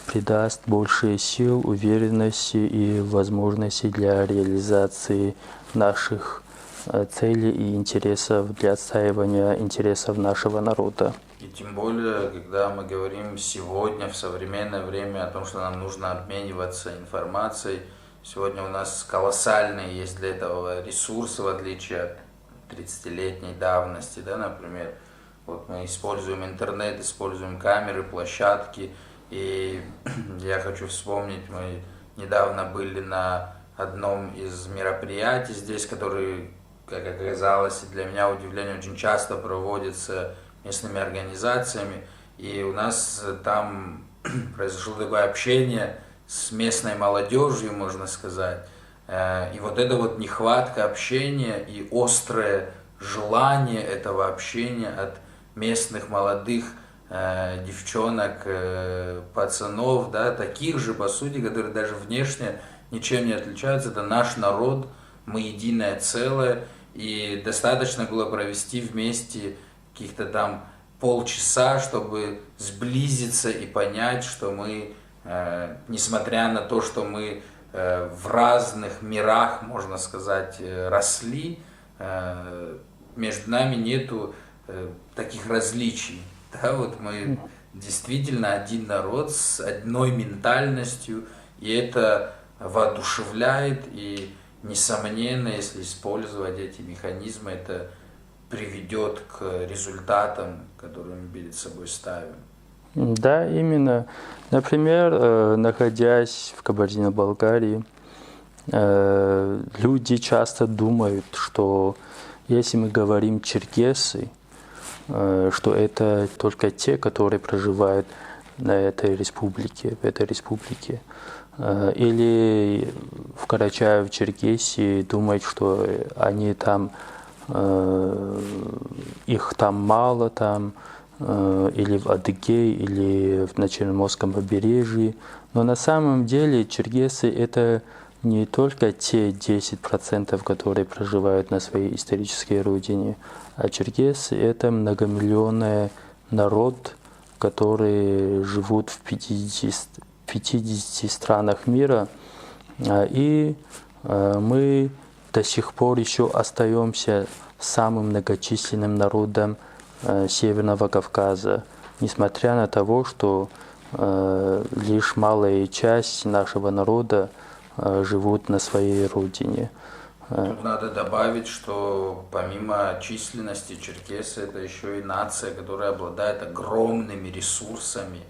придаст больше сил, уверенности и возможностей для реализации наших целей и интересов, для отстаивания интересов нашего народа. И тем более, когда мы говорим сегодня, в современное время, о том, что нам нужно обмениваться информацией, сегодня у нас колоссальные есть для этого ресурсы, в отличие от 30-летней давности, да, например. Вот мы используем интернет, используем камеры, площадки, и я хочу вспомнить, мы недавно были на одном из мероприятий здесь, как оказалось, и для меня удивление, очень часто проводится местными организациями. И у нас там произошло такое общение с местной молодежью, можно сказать. И вот эта вот нехватка общения и острое желание этого общения от местных молодых девчонок, пацанов, да, таких же, по сути, которые даже внешне ничем не отличаются. Это наш народ, мы единое целое, и достаточно было провести вместе каких-то там полчаса, чтобы сблизиться и понять, что мы, несмотря на то, что мы в разных мирах, можно сказать, росли, между нами нету таких различий. Да, вот мы действительно один народ с одной ментальностью, и это воодушевляет, и, несомненно, если использовать эти механизмы, это приведет к результатам, которые мы перед собой ставим. Да, именно. Например, находясь в Кабардино-Балкарии, люди часто думают, что если мы говорим черкесы, что это только те, которые проживают на этой республике, в этой республике. Или в Карачаево-Черкесии думают, что они там, их там мало, там, или в Адыгее, или на Черноморском побережье. Но на самом деле черкесы – это не только те 10%, которые проживают на своей исторической родине, а черкесы – это многомиллионный народ, которые живут в 50 странах мира. И мы до сих пор еще остаемся самым многочисленным народом Северного Кавказа, несмотря на то, что лишь малая часть нашего народа живут на своей родине. Тут надо добавить, что помимо численности черкесы, это еще и нация, которая обладает огромными ресурсами,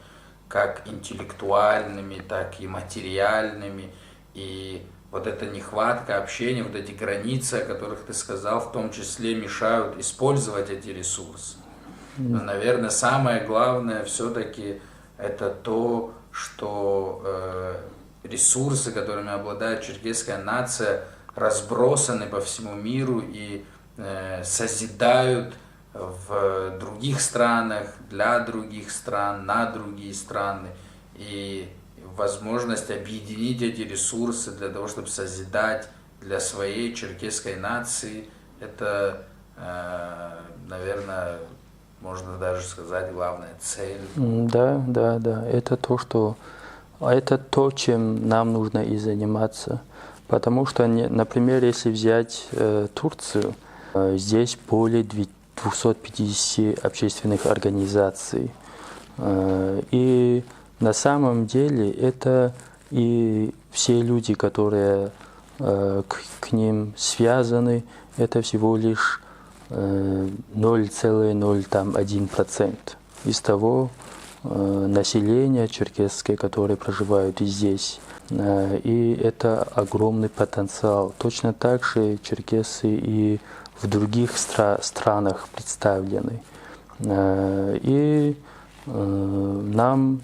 как интеллектуальными, так и материальными. И вот эта нехватка общения, вот эти границы, о которых ты сказал, в том числе мешают использовать эти ресурсы. Но, наверное, самое главное все-таки это то, что ресурсы, которыми обладает черкесская нация, разбросаны по всему миру и созидают в других странах, для других стран, на другие страны. И возможность объединить эти ресурсы для того, чтобы созидать для своей черкесской нации, это, наверное, можно даже сказать, главная цель. Да. Это то, чем нам нужно и заниматься. Потому что, например, если взять Турцию, здесь более 250 общественных организаций. И на самом деле это и все люди, которые к ним связаны, это всего лишь 0,01% из того населения черкесское, которое проживает здесь. И это огромный потенциал. Точно так же черкесы и в других странах представлены. И нам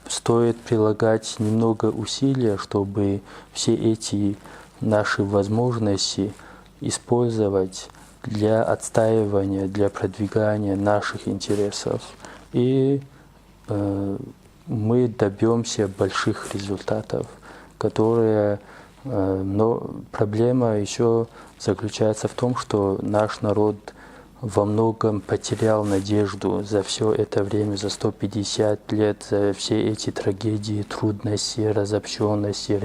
стоит прилагать немного усилия, чтобы все эти наши возможности использовать для отстаивания, для продвигания наших интересов. И мы добьемся больших результатов, которые... Но проблема еще заключается в том, что наш народ во многом потерял надежду за все это время, за 150 лет, за все эти трагедии, трудности, разобщенности,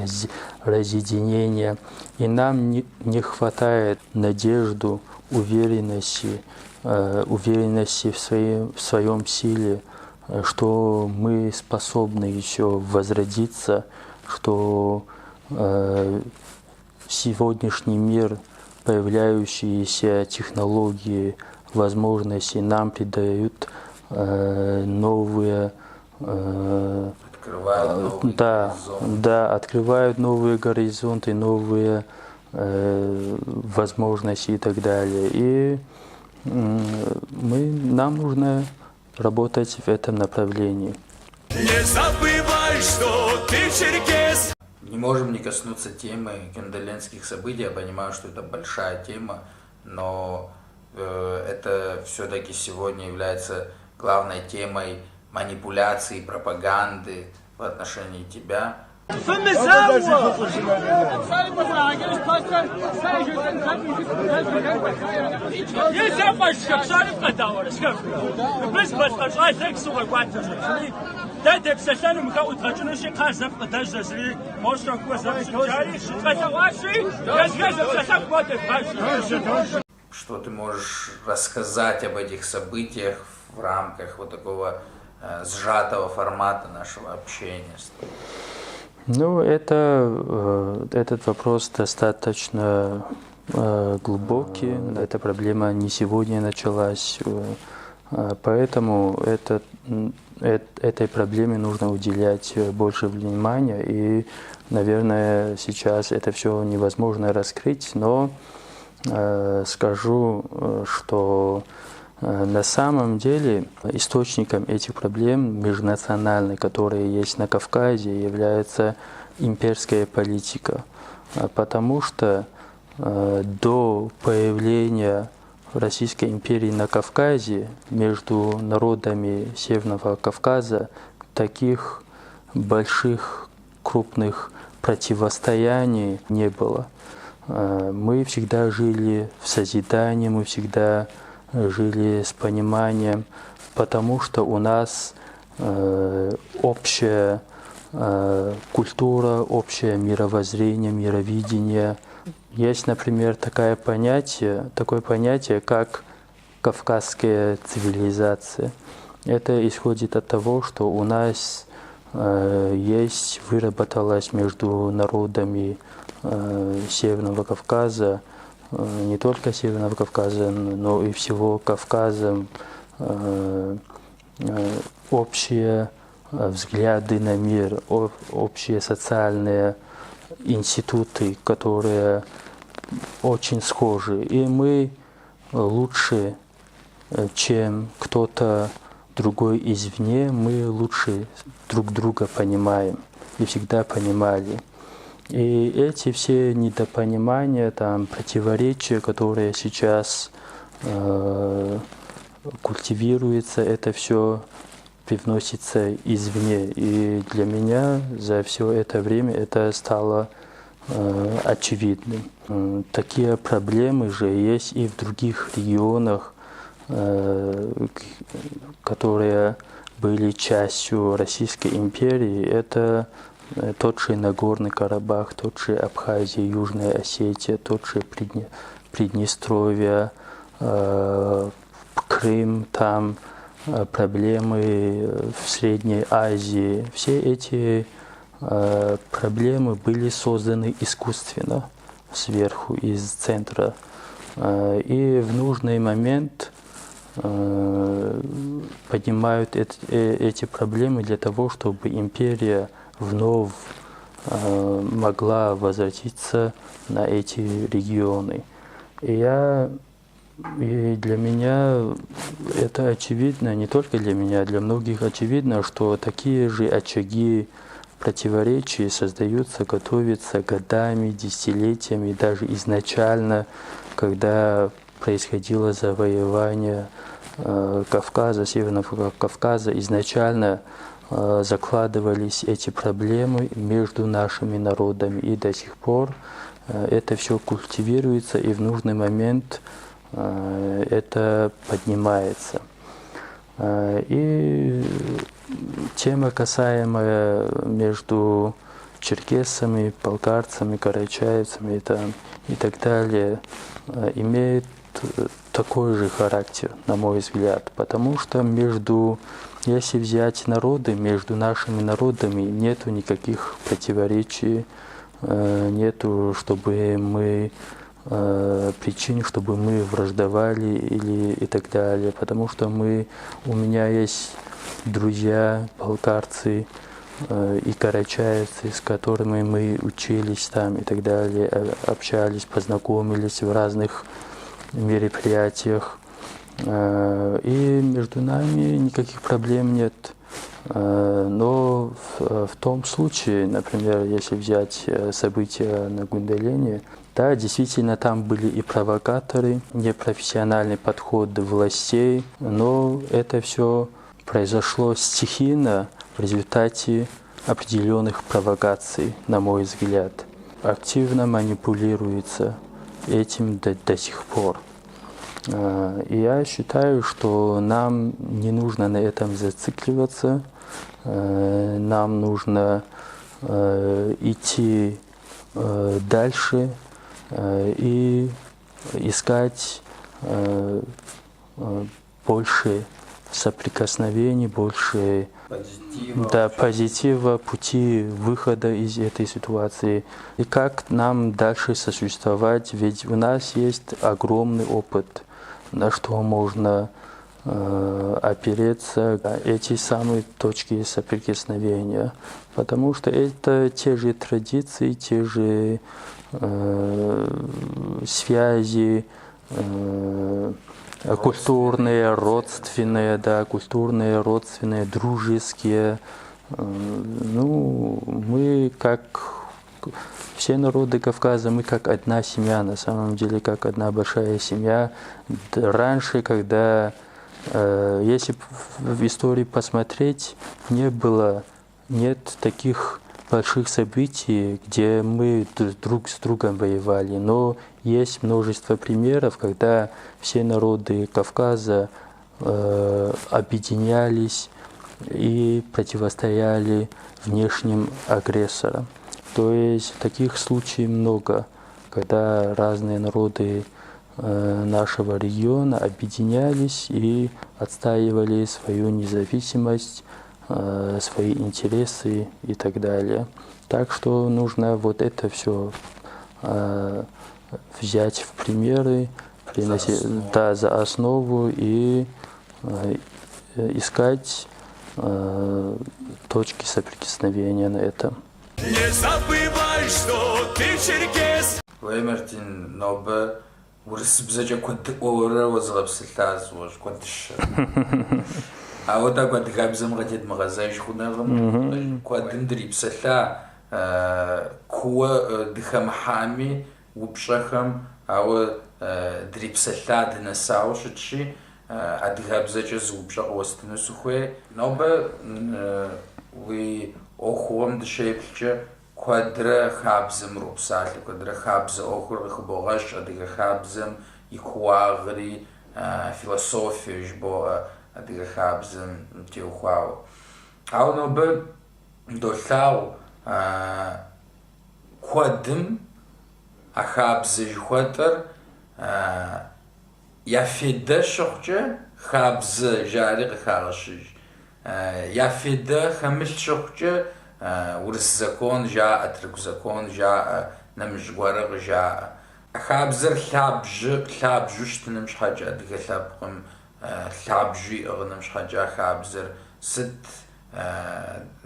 разъединения. И нам не хватает надежды, уверенности в своем силе, что мы способны еще возродиться, что сегодняшний мир, появляющиеся технологии, возможности нам придают новые, открывают новые горизонты, новые возможностей и так далее. И нам нужно работать в этом направлении. Не забывай, что ты черкес. Не можем не коснуться темы кюндалинских событий. Я понимаю, что это большая тема, но это все-таки сегодня является главной темой манипуляции, пропаганды в отношении тебя. Что ты можешь рассказать об этих событиях в рамках вот такого сжатого формата нашего общения? Ну, этот вопрос достаточно глубокий. Эта проблема не сегодня началась, поэтому этой проблеме нужно уделять больше внимания. И, наверное, сейчас это все невозможно раскрыть, но скажу, что на самом деле источником этих проблем межнациональных, которые есть на Кавказе, является имперская политика. Потому что до появления Российской империи на Кавказе между народами Северного Кавказа таких больших крупных противостояний не было. Мы всегда жили в созидании, мы всегда жили с пониманием, потому что у нас общая культура, общее мировоззрение, мировидение. Есть, например, такое понятие, как кавказская цивилизация. Это исходит от того, что у нас выработалось между народами Северного Кавказа, не только Северного Кавказа, но и всего Кавказа, общие взгляды на мир, общие социальные институты, которые очень схожи. И мы лучше, чем кто-то другой извне, мы лучше друг друга понимаем и всегда понимали. И эти все недопонимания, противоречия, которые сейчас культивируются, это все привносится извне. И для меня за все это время это стало очевидным. Такие проблемы же есть и в других регионах, которые были частью Российской империи. Это тот же Нагорный Карабах, тот же Абхазия, Южная Осетия, тот же Приднестровье, Крым, там проблемы в Средней Азии. Все эти проблемы были созданы искусственно, сверху, из центра. И в нужный момент поднимают эти проблемы для того, чтобы империя вновь могла возвратиться на эти регионы. И для меня это очевидно, не только для меня, для многих очевидно, что такие же очаги противоречий создаются, готовятся годами, десятилетиями, даже изначально, когда происходило завоевание Кавказа, Северного Кавказа, изначально закладывались эти проблемы между нашими народами, и до сих пор это все культивируется, и в нужный момент это поднимается. И тема, касаемая между черкесами, балкарцами, карачаевцами и так далее, имеет такой же характер, на мой взгляд, потому что если взять народы, между нашими народами нету никаких противоречий, нету, чтобы мы причин, чтобы мы враждовали и так далее, потому что у меня есть друзья балкарцы, и карачаевцы, с которыми мы учились там и так далее, общались, познакомились в разных мероприятиях. И между нами никаких проблем нет. Но в том случае, например, если взять события на Гунделене, да, действительно там были и провокаторы, непрофессиональный подход властей, но это все произошло стихийно в результате определенных провокаций, на мой взгляд. Активно манипулируется этим до сих пор. И я считаю, что нам не нужно на этом зацикливаться, нам нужно идти дальше и искать больше соприкосновений, больше позитива, пути выхода из этой ситуации. И как нам дальше сосуществовать, ведь у нас есть огромный опыт, на что можно опереться, эти самые точки соприкосновения. Потому что это те же традиции, те же связи, культурные, родственные, да, культурные, родственные, дружеские. Ну, мы как все народы Кавказа, мы как одна семья, на самом деле, как одна большая семья. Раньше, когда, если в истории посмотреть, нет таких больших событий, где мы друг с другом воевали, но есть множество примеров, когда все народы Кавказа объединялись и противостояли внешним агрессорам. То есть таких случаев много, когда разные народы нашего региона объединялись и отстаивали свою независимость, свои интересы и так далее. Так что нужно вот это все взять в примеры, за основу и искать точки соприкосновения на этом. Не забывай, что ты черкес. Владимиртин, но бы урысбзача код ора возлапсылаз вож кодш. А вот так вот габзам гадит магазайш хунагам кодин дрипсала куа дхамхами упшахам а дрипсала днасаушичи адгабзача зубшах остнусухе но бы вы охуам дшепче квадра хабзам рупсал квадра хабза охур хбогаш адига хабзам икуагри философия жбо адига хабзам тиухау ау но бы дошау квадм ахабза жхватар яфеда шохче хабза жари хагашиж яфеда хамил шохче урыс закон жа атрик закон жа намжгвараг жа хабзар хабжушт намшхаджа адига хабкам хабжи намшхаджа хабзар сит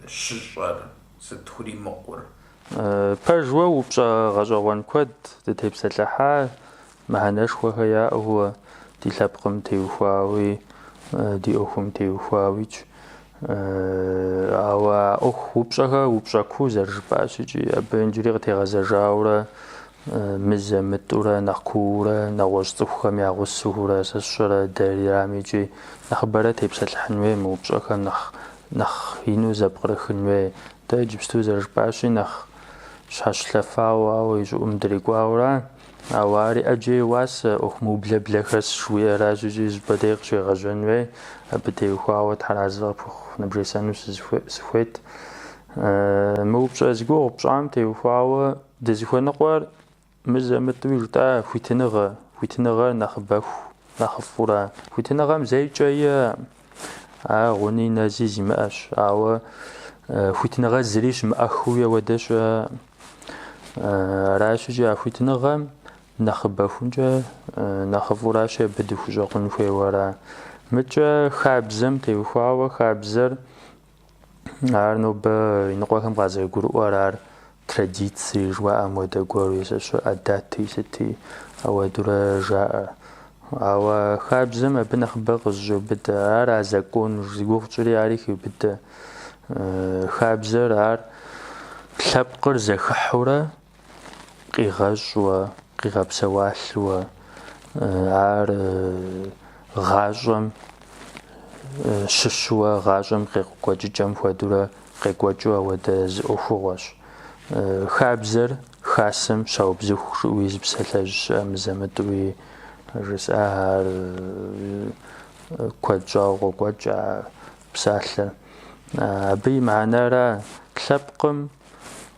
шишвар сит хури мقور пажва упша гажаван код детепсалаха маhanashхва я هو дилапкам теухави ди охум теухавич ава ох упшага упшаку заржбашичи абенжури тегазажаура мизамтура нахкура навостухам ягуссура сашра дарирамичи нахбара тепсалханве мупшага нах ину забрахнве таджбсту заржбаши нах шашлафауа ижум дригваура авари аджи вас охмублаблахас шуяражи збадег шуяжанве абтеухава тараза набжесанус схвет мупшазго пшам теухава дезхванqwar мизамтвижта хвитинага нахбах нахфура хвитинагам зайчая غني نازي ماش او خوتنغا زريش ماخويا وداش راشجا خوتنغا نخبخونجا نخفوراش بدخوجا قنفي ورا متى خابزم تيخوا خابزر ар нобэ иныкъуэхэм къазэгурыӏуэр ар традиции жыхуаӏэм хуэдэ гуэру исыщу ӏэдати исыти ауэдурэ жаӏэ. Ауэ хабзэм абы нэхъыбэ къызжьобыдэ, ар а закон зигугъу тщӏыри ари хеубыдэ. Хабзэр ар лъэпкъыр зэхыхьурэ къигъэщӏуэ, къигъэпсэуалъэуэ, ар гъащӏэм щыщууэ, гъащӏэм къекӏуэкӏыкӏэм хуэдурэ къекӏуэкӏыу ауэдэ зы ӏуэхугъуэщ. Хабзэр хасэм щаубзыху жыӏуи зы псалъэжь щыӏэ мызэмытӏуи жысӏэ ар куэд щӏауэ къокӏуэкӏ а псалъэр. Абы и мыхьэнэра лъэпкъым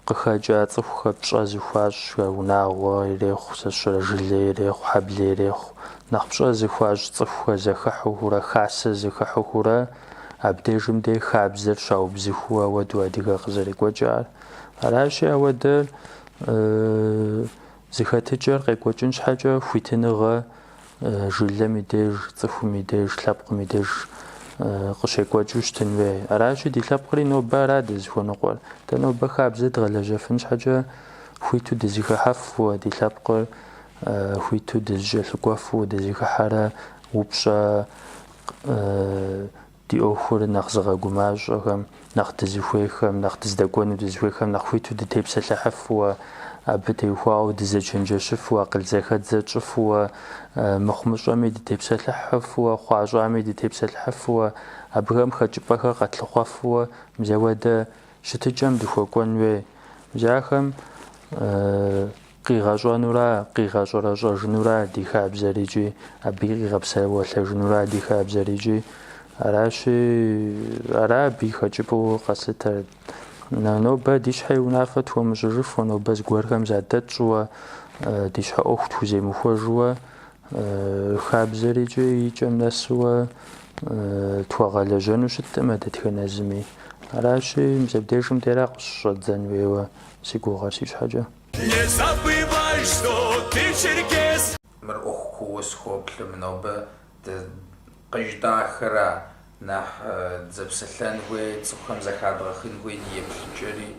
къыхэкӏа цӏыхухэр пщӏэ зыхуащӏ, унагъуэ ирехъу, сэ сщӏэрэ жылэ ирехъу, хьэблэ ирехъу, нэхъ пщӏэ зыхуащӏ цӏыхухэр зэхыхьыхурэ, хасэ зыхыхьыхурэ абдежым де хабзэр щаубзыхуу ауэду адыгэ къызэрекӏуэкӏар. Аращи ауэдэр зыхэтыкӏэр къекӏуэкӏын щхьэкӏэ хуитыныгъэ жылэм и деж, цӏыхум и деж, лъэпкъым и деж къыщекӏуэкӏыу щытын хуей. Аращи ди лъэпкъри нобэ ара дызыхуэныкъуэр. Дэ нобэ хабзэ дгъэлэжьэфын щхьэкӏэ хуиту дызыхыхьэфууэ, ди лъэпкъыр хуиту дызжьэлъыкӏуэфууэ дызыхыхьэрэ упщӏэ ди ӏуэхур нэхъ зыгъэгумащӏэхэм, нэхъ дызыхуейхэм, нэхъ дыздэкӏуэну дызыхуейхэм нэхъ хуиту дытепсэлъыхьыфууэ, абы теухуауэ дызэчэнджэщыфууэ, акъыл тщӏыфууэ, мыхъумыщӏэми дытепсэлъыхьыфууэ, хъуащӏами дытепсэлъыхьыфууэ, абыхэм хэкӏыпӏэхэр къэтлъыхъуэфууэ мызэуэдэ щытыкӏэм дыхуэкӏуэн хуей. Мызахэм къигъэщӏэнура, къигъэщӏэрэщӏэжынура ди хабзэр икӏи, абы къигъэпсэуалъэжынура ди хабзэр икӏи. Аращи, ара абы и хэкӏыпӏэу къэслъытэр. Нобэ ди щхьэ и унафэ тхуэмыщӏыжыфуэ, нобэ зыгуэрхэм задэт щӏыуэ, ди щхьэ ӏуэху тхуземыхуэжууэ, хабзэр икӏи икӏэм нэсууэ тхуэгъэлэжьэну щыттӏымэ дэтхэнэ зыми. Аращи, мызэбдежым дера къыщыщӏэддзэн хуейуэ си гугъэр си щхьэкӏэ. Не забывай, что ты черкес. Мыр ӏуэху куууэ схуоплъым нобэ къыждахыра нэхъ дзэпсэлъэн хуей, цӏыхухэм зэхадгъэхын хуей ди еплъыкӏэри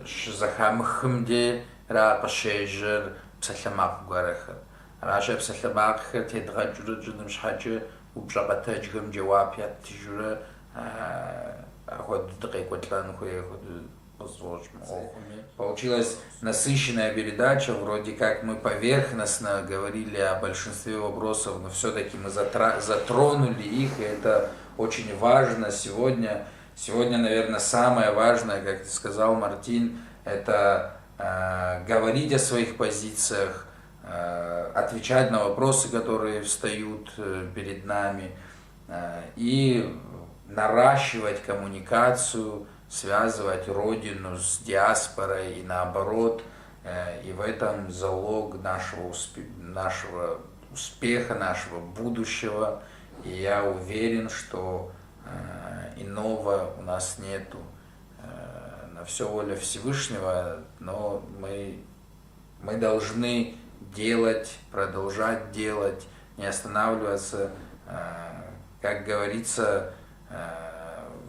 щызэхамыхым дера къыщежьэр псалъэмакъ гуэрэхэр. Аращи псалъэмакъхэр тедгъэкӏыурэ щытым щхьэкӏэ упщӏэ къэтэджхэм джэуап ятыжурэ ахуэду дыкъекӏуэлӏэн хуей, ахуэду къызщӏощӏ мы ӏуэхуми. Получилась насыщенная передача, вроде как мы поверхностно говорили о большинстве вопросов, но все-таки мы затронули их, и это очень важно сегодня. Сегодня, наверное, самое важное, как ты сказал, Мартин, это говорить о своих позициях, отвечать на вопросы, которые встают перед нами, и наращивать коммуникацию, связывать родину с диаспорой и наоборот. И в этом залог нашего успеха, нашего будущего. И я уверен, что иного у нас нету. На все воля Всевышнего, но мы должны делать, продолжать делать, не останавливаться. Как говорится,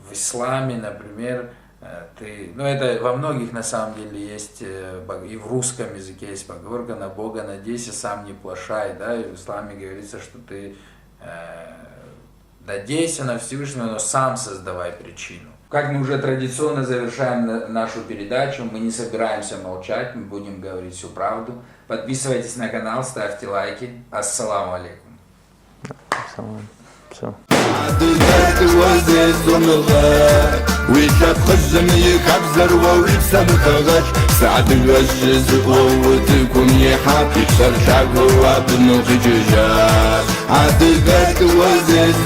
в исламе, например, это во многих на самом деле есть, и в русском языке есть поговорка: на Бога надейся, сам не плашай, да, и в исламе говорится, что ты надейся на Всевышнего, но сам создавай причину. Как мы уже традиционно завершаем нашу передачу, мы не собираемся молчать, мы будем говорить всю правду. Подписывайтесь на канал, ставьте лайки. Ассаламу алейкум. Все. ويتلف خزم يكبزر ويبسم خغش سعد الوجز وتكون يحاب يكسر تعقوا بنو خججات عاد قد وزيز